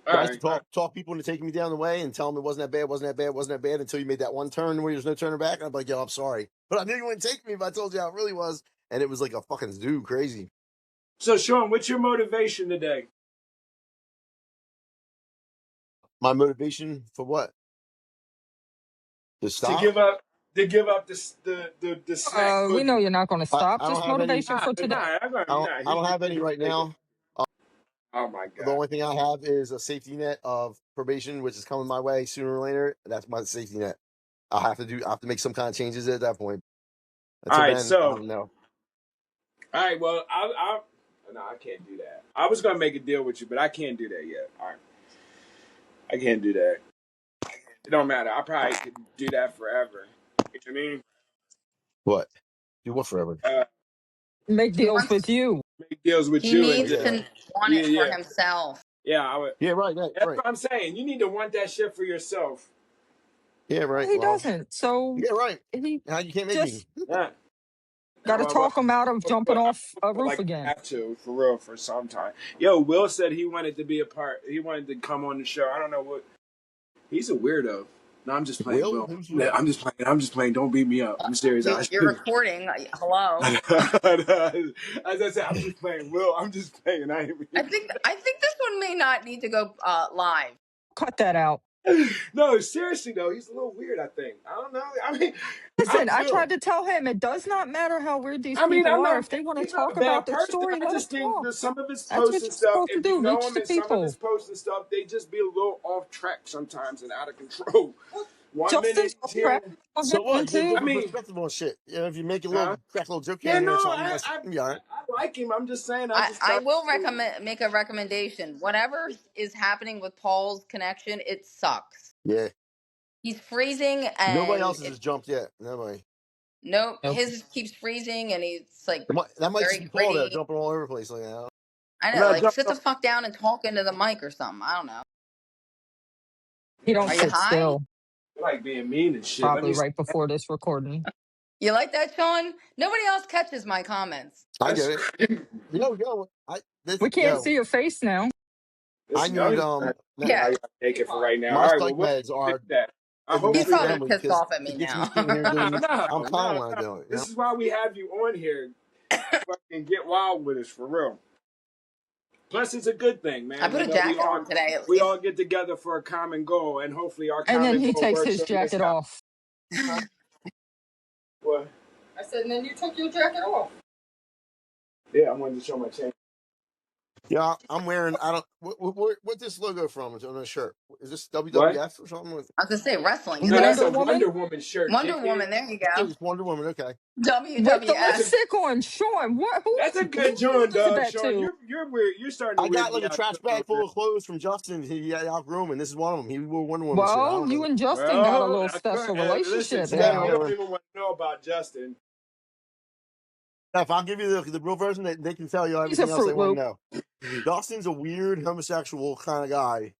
all I used to right. talk people into taking me down the way and tell them it wasn't that bad, wasn't that bad, wasn't that bad until you made that one turn where there's no turning back. And I'm like, yo, I'm sorry. But I knew you wouldn't take me if I told you how it really was. and it was like a fucking zoo, crazy. So, Sean, what's your motivation today? My motivation for what? To To stop? give up the snack We know cookie. you're not going to stop. I don't Just have any. motivation for today. I don't have any right now. Oh my The god! only thing I have is a safety net of probation, which is coming my way sooner or later. That's my safety net. I have to make some kind of changes at that point. All Until right, then, I so don't know. all right, well, no, I can't do that. I was gonna make a deal with you, but I can't do that yet. All right, I can't do that. It don't matter. I probably could do that forever. You know what I mean? What? Do what forever? Make He deals with wants. you. Make deals with He you and Oh needs just yeah, to want yeah, it for yeah, himself. yeah. I would. yeah, right, That's right. what I'm saying. You need to want that shit for yourself. Yeah, Well, right. he Well, doesn't. So yeah, right. he Now you can't make me. just Yeah. got to Well, talk him out of jumping I off a feel roof like I again. have to for real for some time. Yo, Will said he wanted to be a part. He wanted to come on the show. I don't know what. He's a weirdo. No, I'm just playing, Will? Will. Who's Yeah, Will? I'm just playing. I'm just playing. Don't beat me up. I'm serious. You're recording. Hello. As I said, I'm just playing. Will, I'm just playing. I ain't I think this one may not need to go live. Cut that out. No, seriously though, he's a little weird. I think. I don't know. I mean, Listen, I Will. tried to tell him it does not matter how weird these I mean, people I'm are. not. If they want to He's not a talk bad about their person. story, I let them just think talk. that some of his That's posts what and you're stuff, supposed to if do. you know Reach him the and some of his people. posts and stuff, they just be a little off track sometimes and out of control. 1 minute Justin's he's off track here. on So him what? Get a too. I different mean, perspective on shit. You know, if you make a huh? little crack a little joke Yeah, here and there no, or something, that's yeah. Right. I like him. I'm just saying. I I, just I thought. will recommend make a recommendation. Whatever is happening with Paul's connection, it sucks. Yeah. He's freezing Nobody and else has just jumped yet. Nobody. nope, Nope. his keeps freezing and he's like That might just very be Paul though, gritty. jumping all over the place like that. I I'm know, not like jumping. sit the fuck down and talk into the mic or something. I don't know. He don't Are you sit high? still. I like being mean and shit. Let Probably me. right before this recording. You like that, Sean? Nobody else catches my comments. I That's get it. crazy. Yo, We can't see your face now. I Listen, y'all need need to Yeah, how y'all take it for right now. my All right, well, psych we'll meds fix are that. I in the he's hopefully next that. probably family pissed because off at me it gets me now. sitting here No, doing. no, I'm calm no, when I no. do it. You This know. is why we have you on here. Fucking get wild with us for real. Plus, it's a good thing, I man. put You a know, jacket on today at we least. all get together for a common goal, and hopefully, our And then common he goal takes works his on this jacket house. off. What? I said, and then you took your jacket off. Yeah, I wanted to show my chain. Yeah, I'm wearing. I don't. What this logo from? It's on the shirt. Is this What? WWF or something? I was gonna say wrestling, No, isn't that's it? a Wonder Woman Wonder Woman shirt, Wonder dickhead. Woman. There you Yeah, go. it's Wonder Woman. Okay. with the That's WWF. a lipstick on. Sean, what? that's a Who good joint, is dog. that Sean, to? you're weird. You're starting to I weird got me like a out trash a little bag full bit. of clothes from Justin. He had outgrown them, and this is one of them. He wore Wonder Woman shit. I Well, don't you know. and Justin got a Well, little special listen, relationship Steph, Yeah, you now. don't whatever. even want to know about Justin. If I'll give you the real version, they can tell you He's a everything else they Fruit want to Loop. know. Justin's a weird homosexual kind of guy,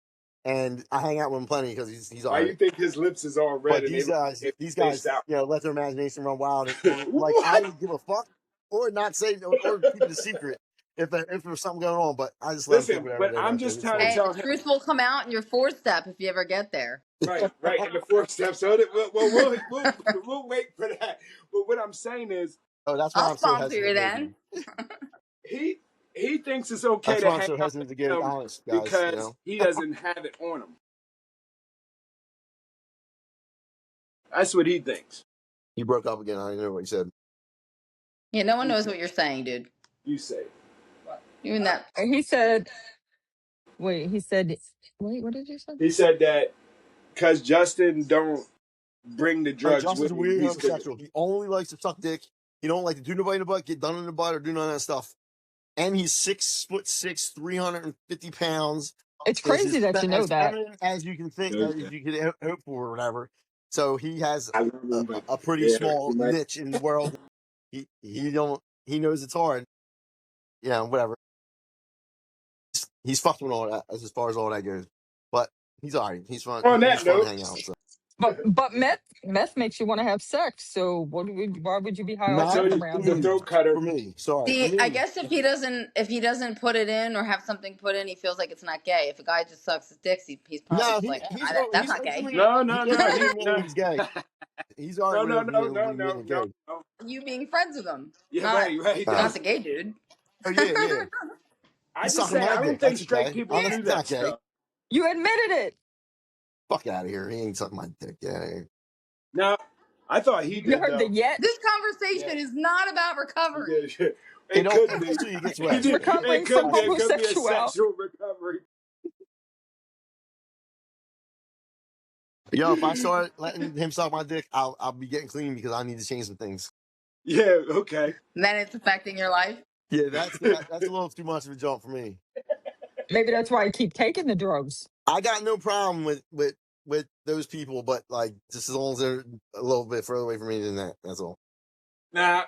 and I hang out with him plenty because he's all Why you right. think his lips is all red But and they look like they these spaced guys, out? let their imagination run wild, and like I What? would give a fuck or not say or keep it a secret if there's something going on. But I just let them think Listen, whatever but they I'm want to. just It's trying to fine. Hey, the tell him. truth will come out in your fourth step if you ever get there. Right, in the fourth step. So we'll wait for that. But what I'm saying is, Oh, that's why I'll I'm so sponsor you hesitant, then. maybe. he thinks it's okay That's to why I'm hang so out hesitant to with get him honest, guys. because he doesn't have it on him. That's what he thinks. He broke up again. I don't know what he said. Yeah, no one knows what you're saying, dude. You say. Even that. And he said, wait, what did you say? He said that because Justin don't bring the drugs Justin's with a him, weird he's good. homosexual. He only likes to suck dick. He don't like to do nobody in the butt, get done in the butt, or do none of that stuff. And he's 6'6", 350 pounds. It's crazy that you know as that. feminine as you can think, Knows as that. you could hope for, or whatever. So he has I love him, but a pretty yeah, small he might- niche in the world. He knows it's hard. Yeah, whatever. He's fucked with all that as far as all that goes. But he's alright. He's fun. On He's that fun to note, hang out with. So. But meth makes you want to have sex. So why would you be high I off Not told meth you for around she's a him? me. throat cutter. For me. Sorry. For See, I me. guess if he doesn't put it in or have something put in, he feels like it's not gay. If a guy just sucks his dick, he's probably No, just like, that's he's not gay. openly No, he no, no. openly He admitted no. he's gay. He's No, already no, no, no, openly no, admitted no, gay. no. You being friends with him, Yeah, not right, right. Uh, not That's. the gay dude. oh yeah, yeah. I He's just sucking say my I don't dick. think That's straight okay. people Honest, do it's that not gay. stuff. You admitted it. Fuck out of here. He ain't sucking my dick. Yeah. No, I thought he You did heard the though. yet. This Yeah, conversation is not about he recovery. did. It It all could be. eventually gets It, wet. He's Yeah. recovering it from could be. It could be a homosexuality. sexual recovery. Yo, if I start letting him suck my dick, I'll be getting clean because I need to change some things. Yeah. Okay. And then it's affecting your life. Yeah, that's a little too much of a jump for me. Maybe that's why I keep taking the drugs. I got no problem with those people, but like just as long as they're a little bit further away from me than that. That's all. Nah,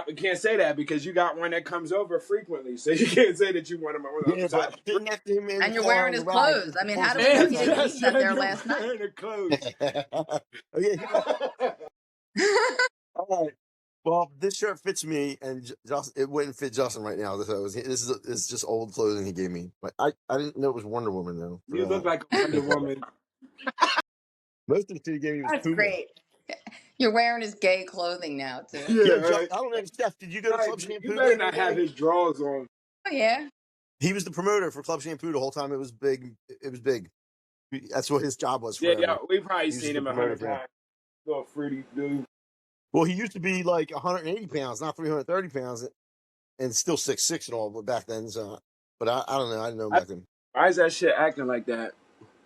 we can't say that because you got one that comes over frequently, so you can't say that you want him on the Yeah, other side. but sitting next to him in And the you're car wearing on the his ride. clothes. I mean, how do we know And he didn't yes, leave them yeah, there you're last night? wearing the clothes. Oh yeah. All right. Well, this shirt fits me, and Justin, it wouldn't fit Justin right now. So it's just old clothing he gave me. But I didn't know it was Wonder Woman though. You look like a Wonder Woman. Most of the shit he gave me was That's Puma. great. You're wearing his gay clothing now too. Yeah, Yo, right. I don't know, Steph. Did you go to Right, Club Shampoo? you better back in not the have day? his drawers on. Oh yeah. He was the promoter for Club Shampoo the whole time. It was big. It was big. That's what his job was Yeah, forever. yeah, we probably He was seen the him a promoter 100 for him. times. Little fruity dude. Well, he used to be like 180 pounds, not 330 pounds, and still 6'6" and all. But back then, so. But I don't know. I didn't know him back then. Why is that shit acting like that?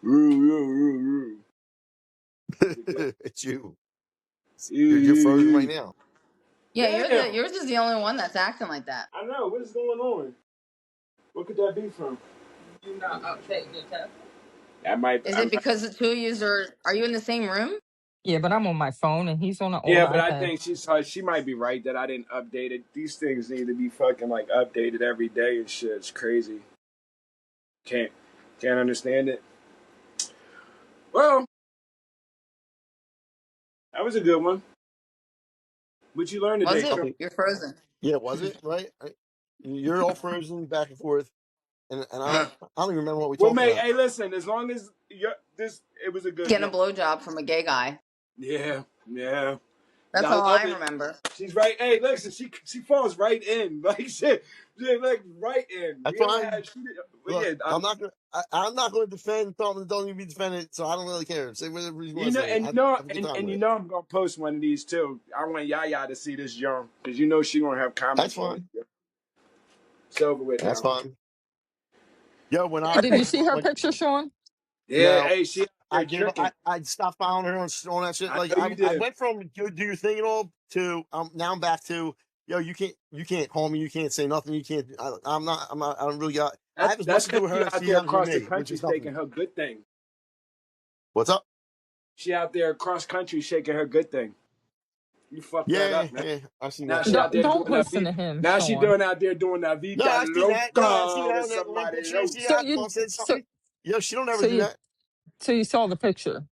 Roo. It's you. You're frozen right now. Yeah, Damn. yours is the only one that's acting like that. I know. What is going on? What could that be from? You not updating your test? That might. Is it because the two of you are you in the same room? Yeah, but I'm on my phone and he's on an old Yeah, but I iPad. think she might be right that I didn't update it. These things need to be fucking like updated every day and shit. It's crazy. Can't understand it. Well, that was a good one. What you learned Was today? it? Trump? You're frozen. Yeah, was it right? You're all frozen back and forth, and I don't even remember what we Well, talked mate, about. hey, listen. As long as it was a good. Getting a blowjob from a gay guy. Yeah. That's I all love I it. remember. She's right. Hey, listen, she falls right in, like shit, like right in. That's We don't fine. have- Look, yeah, I'm not going to defend something that doesn't need to be defended, so I don't really care. Say whatever you want to say. and Have a good time and with you it. know I'm gonna post one of these too. I want Yaya to see this young because you know she gonna have comments. That's fine. It's over with. That's now. fine. Yo, when Yeah, did you see her when, picture, Sean? Yeah, no, hey, she I tricking. gave up. I stopped following her on that shit. I Like know you I did. went from do your thing and all to now I'm back to yo. You can't call me. You can't say nothing. You can't. I'm not. I don't really got. I have as much That's to do with her because as she she out has there with across the me, which country is nothing. shaking her good thing. What's up? She out there across country shaking her good thing. You fucked that up, man. Yeah. I seen Now that. she shit. out there Don't doing that. listen to him, Now she Sean. doing out there doing that No, I Vida see that. No, I see Loca that. with That somebody picture. else. See So that? you Said so something. Yo, she don't ever so do you that. so you saw the picture.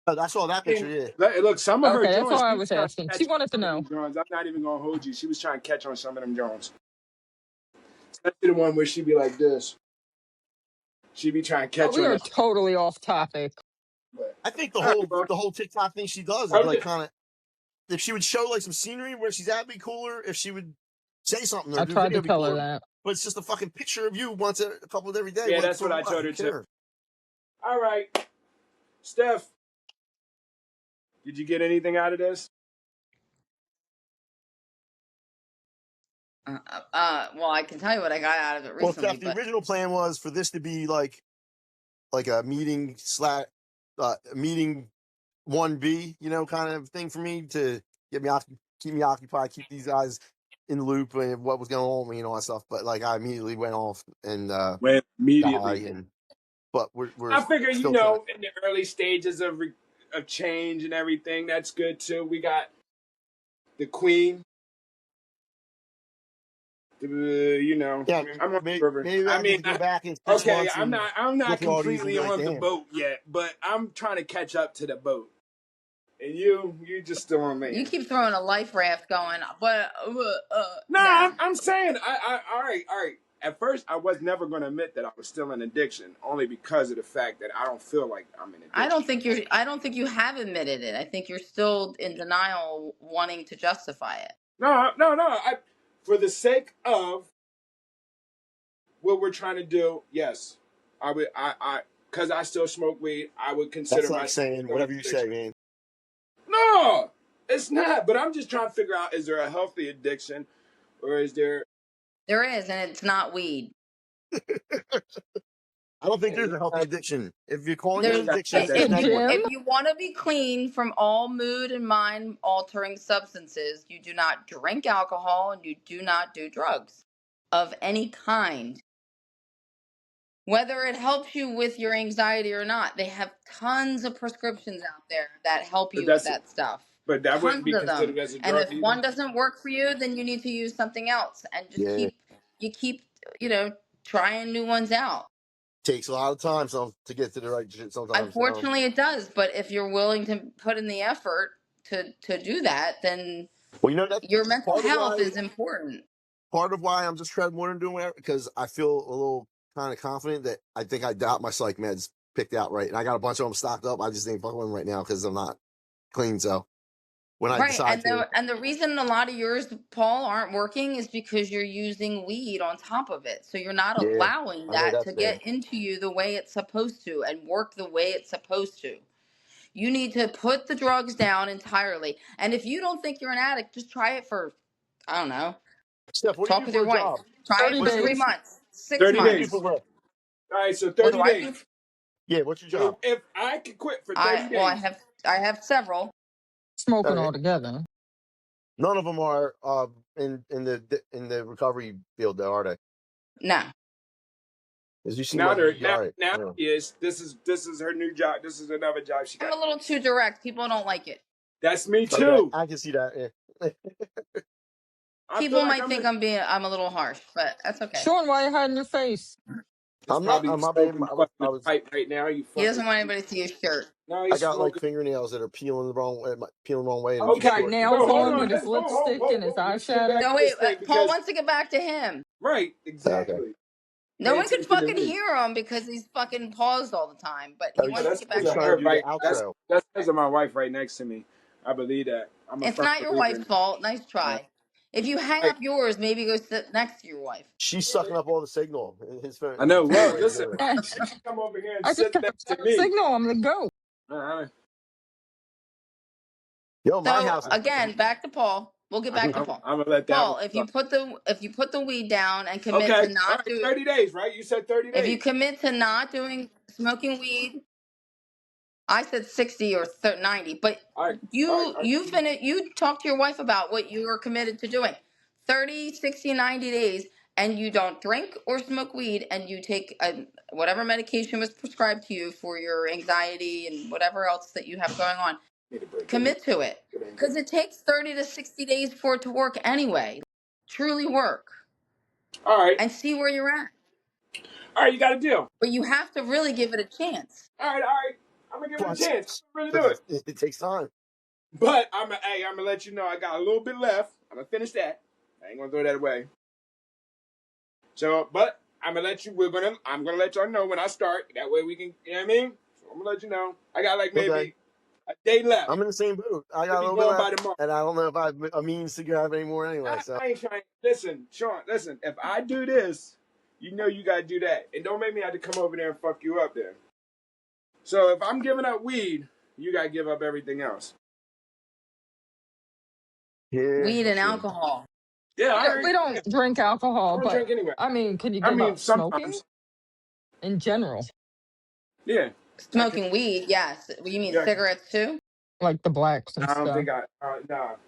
Oh, I saw that picture. Yeah. Look, some of her Okay, that's all joints, I she was was trying to asking. catch She on wanted to some of know. them joints. I'm not even gonna hold you. She was trying to catch on some of them joints. Especially the one where she be like this. She be trying to Oh, catch we on are that. totally off topic. But, I think all right, bro. the whole TikTok thing she does is I'm like just- kind of if she would show like some scenery where she's at, be cooler. If she would say something or I do tried video, to be tell her cooler. that. But it's just a fucking picture of you once a couple of every day. Yeah, Like, that's for what I told Who her too. cares? All right, Steph. Did you get anything out of this? Well, I can tell you what I got out of it Well, recently, Steph, the but original plan was for this to be like a meeting meeting 1B, kind of thing for me to keep me occupied, keep these guys in the loop and what was going on with me and all that stuff. But like I immediately went off and Went die immediately. but we're I figure, still in the early stages of change and everything, that's good too. We got the Queen. yeah. I'm on Maybe, the river. maybe I need to go back in 6 Okay, months I'm and not look at all these and completely be like, on the damn. boat yet, but I'm trying to catch up to the boat. And you just still on You man. keep throwing a life raft going, but No, no. I'm saying all right, all right. At first, I was never going to admit that I was still in addiction, only because of the fact that I don't feel like I'm in addiction. I don't think you have admitted it. I think you're still in denial, wanting to justify it. No, no, no. For the sake of what we're trying to do, yes, I would. Because I still smoke weed, I would consider That's like myself saying still in whatever you say, addiction. man. No, it's not. But I'm just trying to figure out: is there a healthy addiction, or is there? There is, and it's not weed. I don't think Yeah, there's a healthy addiction. If you're calling it There's an that, addiction, that, it's The if you negative. gym. if you want to be clean from all mood and mind altering substances, you do not drink alcohol and you do not do drugs of any kind. Whether it helps you with your anxiety or not, they have tons of prescriptions out there that help but you with that's that stuff. but that wouldn't Tons be of them. considered as a And drug if either. one doesn't work for you, then you need to use something else and just Yeah, keep, you know, trying new ones out. takes a lot of time to get to the right shit sometimes. Unfortunately it does, but if you're willing to put in the effort to do that, then Well, you know that's your mental part of health why is important. I'm just treading water and doing whatever, because I feel a little kind of confident that I think I got my psych meds picked out right, and I got a bunch of them stocked up. I just ain't fucking with them right now because I'm not clean. So when I Right, decide to, and the reason a lot of yours, Paul, aren't working is because you're using weed on top of it. So you're not yeah, allowing I know that to that's bad. get into you the way it's supposed to and work the way it's supposed to. You need to put the drugs down entirely. And if you don't think you're an addict, just try it for, I don't know, Steph, what do you talk do with for your a wife. job? Try it 30 for What's your 3 months, six 30 what do you do months. for days. work? All right, so What 30 do I do? days. Yeah, what's your So job? if I could quit for 30 I days, have several. Smoking Okay, all together. none of them are in the recovery field, though, are they? No. Because you seem now like there you'd be now all right. now Yeah. is this is her new job. This is another job she I'm got. a little too direct. People don't like it. That's me Okay, too. I can see that. Yeah. I feel People like might I'm think in. I'm a little harsh, but that's okay. Sean, why you hiding your face? It's I'm not. probably I'm not being. smoking fucking I a was. pipe right now. You He fucking. doesn't want anybody to see his shirt. Now I he's got like smoking. fingernails that are peeling the wrong way, peeling the wrong way, and He got Okay, distorting. so nails hold on on. with his Let's lipstick and his let's get back eyeshadow. No, to wait. this thing Paul because wants to get back to him. right, Okay. exactly. No Pay one could attention to fucking me. hear him because he's fucking paused all the time. But I he Yeah, wants to that's get because back was to of trying to her, him. do the right? outro. That's because of my wife right next to me. I believe that. I'm a It's firm not your believer in wife's that. fault. Nice try. If you hang Right. up yours, maybe go sit next to your wife. She's sucking up all the signal. His I know. phone Look, way to listen. do it. Why don't you come over here and I just sit got next to a me? signal. I'm gonna go. Uh, Yo, my So house is. again, back to Paul. We'll get back to Paul. I'm gonna let that one Paul, go. if you put the weed down and commit to Okay. All not right. do 30 days, right? You said 30 if you days. commit to not doing smoking weed, I said 60 or 90, but All right. All right. you talk to your wife about what you are committed to doing. 30, 60, 90 days and you don't drink or smoke weed and you take whatever medication was prescribed to you for your anxiety and whatever else that you have going on. Need a break. Commit to it because it takes 30 to 60 days for it to work anyway. Truly work All right. and see where you're at. All right. You got a deal. But you have to really give it a chance. All right. All right. I'm gonna give it a chance. Process I'm gonna really do because it. it takes time. But I'm gonna let you know I got a little bit left. I'm gonna finish that. I ain't gonna throw that away. So, but I'm gonna let you. I'm gonna let y'all know when I start. That way we can. You know what I mean? So I'm gonna let you know. I got like Okay, maybe a day left. I'm in the same boat. I got Could a be little bit going by left, tomorrow. and I don't know if I have a means to grab any more anyway. So I ain't trying. Listen, Sean. Listen. If I do this, you know you gotta do that, and don't make me have to come over there and fuck you up there. So if I'm giving up weed, you gotta give up everything else. yeah, Weed we'll and see. alcohol. Yeah, all Yeah, right. we don't drink I alcohol, don't but drink anyway. I mean, can you I give mean, up smoking sometimes. in general? Yeah. I can. Smoking weed, yes. You mean Yeah. cigarettes too? Like the blacks and I don't stuff. think I.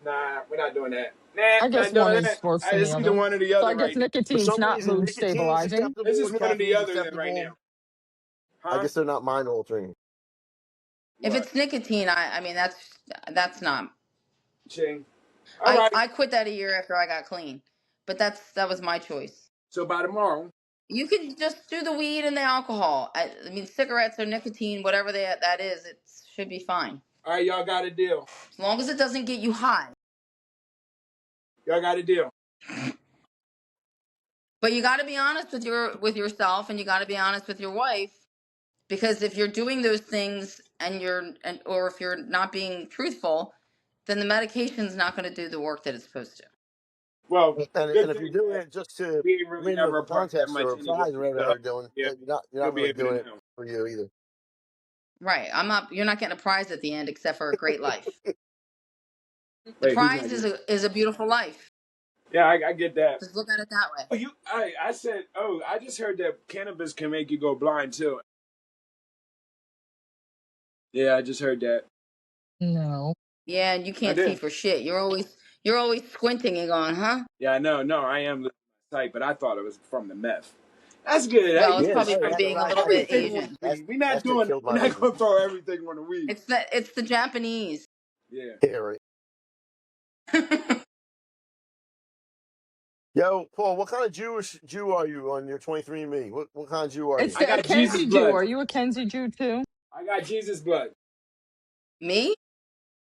Nah, we're not doing that. I Nah, guess not one doing is that. worse than the It's either other. one or the So I other guess right now. For nicotine's some not reason, mood nicotine's stabilizing. This acceptable is and one or the caffeine's other then right acceptable. now. I Huh? guess they're not mind altering. If What? it's nicotine, I mean that's not. Ching. All right. I quit that a year after I got clean, but that was my choice. So by tomorrow, You can just do the weed and the alcohol. I mean cigarettes or nicotine, whatever that is, it should be fine. All right, y'all got a deal. As long as it doesn't get you high. Y'all got a deal. But you got to be honest with yourself, and you got to be honest with your wife, because if you're doing those things or if you're not being truthful, then the medication's not going to do the work that it's supposed to. Well, And good if you're thing doing that it just to we ain't really win the ever apart that contest much or anyway. prize or whatever So they're doing, yeah, you're you'll not be really able to doing it know. for you either. Right. You're not getting a prize at the end except for a great life. The Wait, who's not prize here? is a beautiful life. Yeah, I get that. Just look at it that way. Oh, I said, I just heard that cannabis can make you go blind too. Yeah, I just heard that. No. Yeah, and you I can't see did. for shit. You're always squinting and going, huh? Yeah, no, I am losing my sight, but I thought it was from the meth. That's good. Hey, Well, it's you Yeah, just probably hey, from sprinkled being a little bit everything on Asian. the weed. We're not that shit doing that. killed We're my not vision. gonna throw everything on the weed. It's the Japanese. Yeah. Yeah, right. Yo, Paul, what kind of Jew are you on your 23andMe? What kind of Jew are It's you? I the got Jesus Kenzie Jew. blood. Are you a Kenzie Jew too? I got Jesus blood. Me?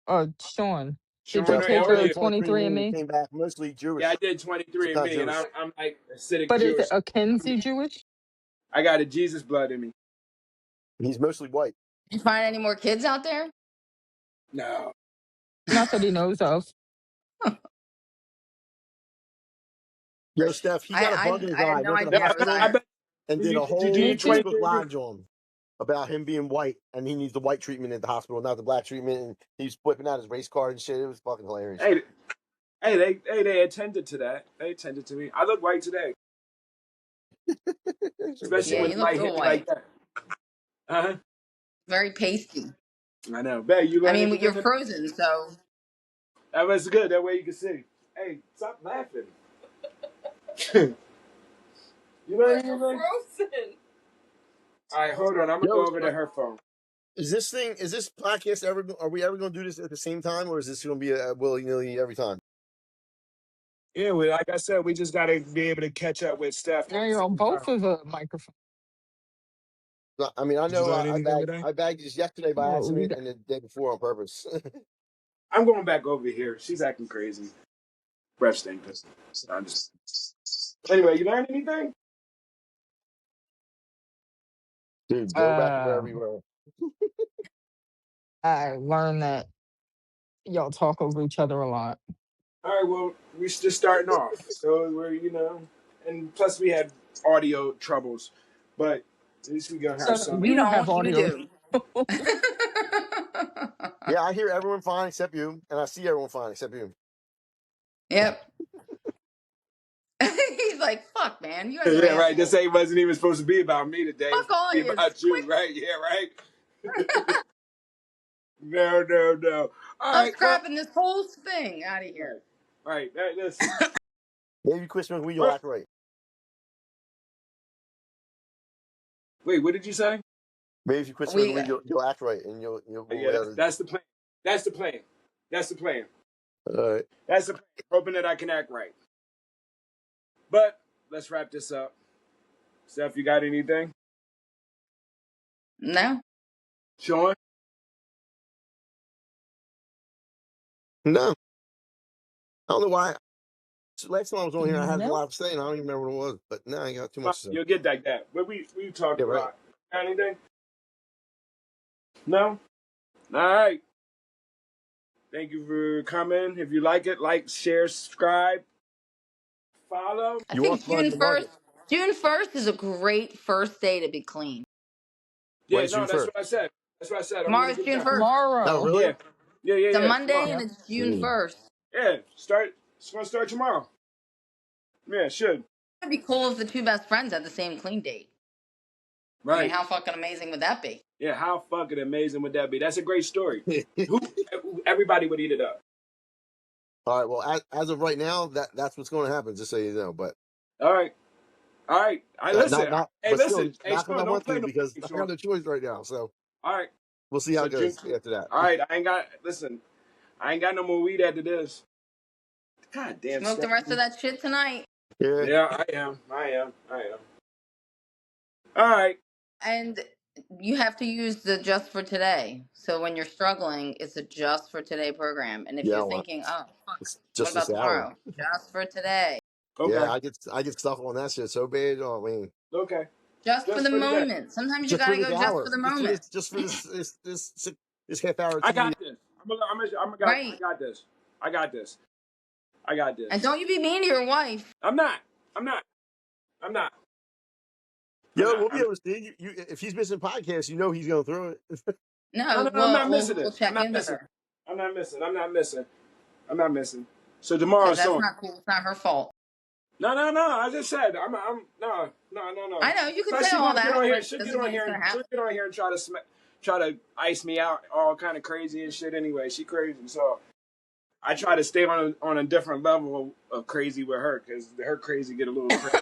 Or Sean? Did you Sean Yeah, take Paul a did Elliott. 23andMe and 23andMe? came back mostly Yeah, I Jewish. did Some kind of 23andMe, and Jewish. I'm like acidic But is it Jewish. a Kenzie Jewish? I got a Jesus blood in me. He's mostly white. Did you find any more kids out there? No. Not that he knows of. Yo, Steph, he got a bug in his I had eye. no Went to the idea I was hospital I iron. bet. and Did did you a did you whole Me do too. Facebook 23andMe? Live to him about him being white and he needs the white treatment at the hospital, not the black treatment. And he's whipping out his race card and shit. It was fucking hilarious. They attended to that. They attended to me. I look white today, especially Yeah, when you look light real hit me like white. that. Uh-huh. Very pasty. I know. Bet you I learn mean, anything you're today? frozen, so That was good. That way you can see. Hey, stop laughing. You learn anything? frozen. All right, hold on. I'm gonna Yo, go over to her phone. is this podcast are we ever going to do this at the same time or is this going to be a willy-nilly every time? Yeah, well, like I said, we just gotta be able to catch up with Steph. Now you're on both of the microphones. I mean, I Did you know learn anything today? I bagged this yesterday by Oh, accident and the day before on purpose. I'm going back over here. She's acting crazy. Breath stinker. I'm just. Anyway, you learn anything? Dude, go back to wherever you um, were. I learned that y'all talk over each other a lot. All right. Well, we're just starting off, so we're and plus we had audio troubles, but at least we gonna have So some. we you have don't. You audio. do. Yeah, I hear everyone fine except you, and I see everyone fine except you. Yep. He's like, fuck, man. You guys are Yeah, right. This assholes. ain't wasn't even supposed to be about me today. It's Fuck all supposed to be yous. about you, Quick. right? Yeah, right. No. All I'm right. Well, scrapping this whole thing out of here. right. Listen. Maybe Christmas week you'll Well, act right. wait, what did you say? Maybe if you Christmas We week you'll act right and you'll Yeah, be able to. that's the plan. That's the plan. That's the plan. All right. That's the plan. Hoping that I can act right. But let's wrap this up. Steph, you got anything? no. Sean? No, I don't know why. Last time I was on here, I had a No. lot to say, and I don't even remember what it was. But now I got too much to say. You'll get like that. But we talked Yeah, a right. lot. Got anything? No? All right. Thank you for coming. If you like it, like, share, subscribe, follow. I You are think flooding the market. June 1st is a great first day to be clean. Yeah, When's no, June that's 1st? what I said. That's what I said. I'm gonna Tomorrow's get June done. 1st. Oh, Tomorrow. really? Yeah. It's a Tomorrow. Monday and it's June 1st. Yeah, it's gonna start tomorrow. Yeah, it should. It'd be cool if the two best friends had the same clean date. I mean, Right. how fucking amazing would that be? Yeah, how fucking amazing would that be? That's a great story. Everybody would eat it up. All right. Well, as of right now, that's what's going to happen. Just so you know. But All right. I listen. not. Hey, But listen. still, Hey, not because I Sean, don't want play to no because games, I Sean. got no choice right now. So All right. we'll see how So it goes June. after that. All right. Listen, I ain't got no more weed after this. God damn. Smoke the rest of that shit tonight. Yeah. Yeah, I am. All right. And You have to use the just for today. So when you're struggling, it's a just for today program. And if Yeah, you're well, thinking, oh, fuck, it's what just this about hour. tomorrow? Just for today. Yeah, Okay. I get stuff on that shit so bad. Oh man, Okay. Just for Just the for today. moment. Sometimes you just for gotta this go just for hour, the moment. just for this half hour I TV. got this. I Right. got this. I got this. I got And this. don't you be mean to your wife. I'm not. I'm not. I'm not. I'm Yo, not. we'll be able to see you. If he's missing podcasts, you know he's going through it. No, I'm not we'll missing we'll it. I'm check not in with missing. her. I'm not missing. I'm not missing. I'm not missing. So Because tomorrow's that's on. not cool. It's not her fault. No, no, no. I just said no, no, no, no. I know you could But say she's all gonna get that, on here. but She'll get doesn't on mean it's here gonna and she'll happen. get on here and try to ice me out, all kind of crazy and shit. Anyway, she crazy, so I try to stay on a different level of crazy with her because her crazy get a little crazy.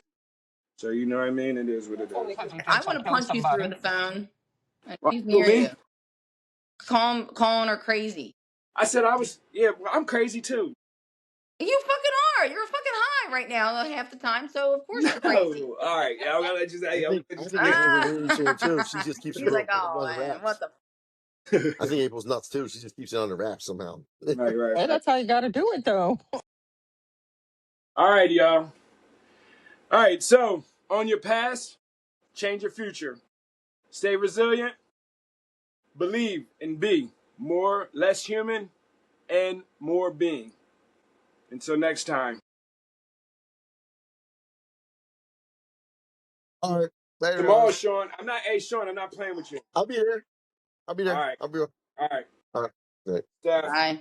So you know what I mean. It is what it Only is. because he I thinks he'll want to kill punch you through somebody. the phone, and Well, she's who, near you. me? Calling her crazy. I said I was. Yeah, well, I'm crazy too. You fucking are. You're fucking high right now half the time, so of course No. you're crazy. All right. Yeah, I'm gonna let you say. I'm gonna let I you think say. April's Ah, related to it too. She just keeps it he's like, oh under man, what wraps. the? I think April's nuts too. She just keeps it under wraps somehow. Right, right, Hey, right. that's how you got to do it, though. All right, y'all. All right. So on your past, change your future. Stay resilient. Believe and be more, less human, and more being. Until next time. All right, later, Tomorrow, guys. Sean. Sean, I'm not playing with you. I'll be there. I'll be All there. right. I'll be. All right. All right. Steph. Bye.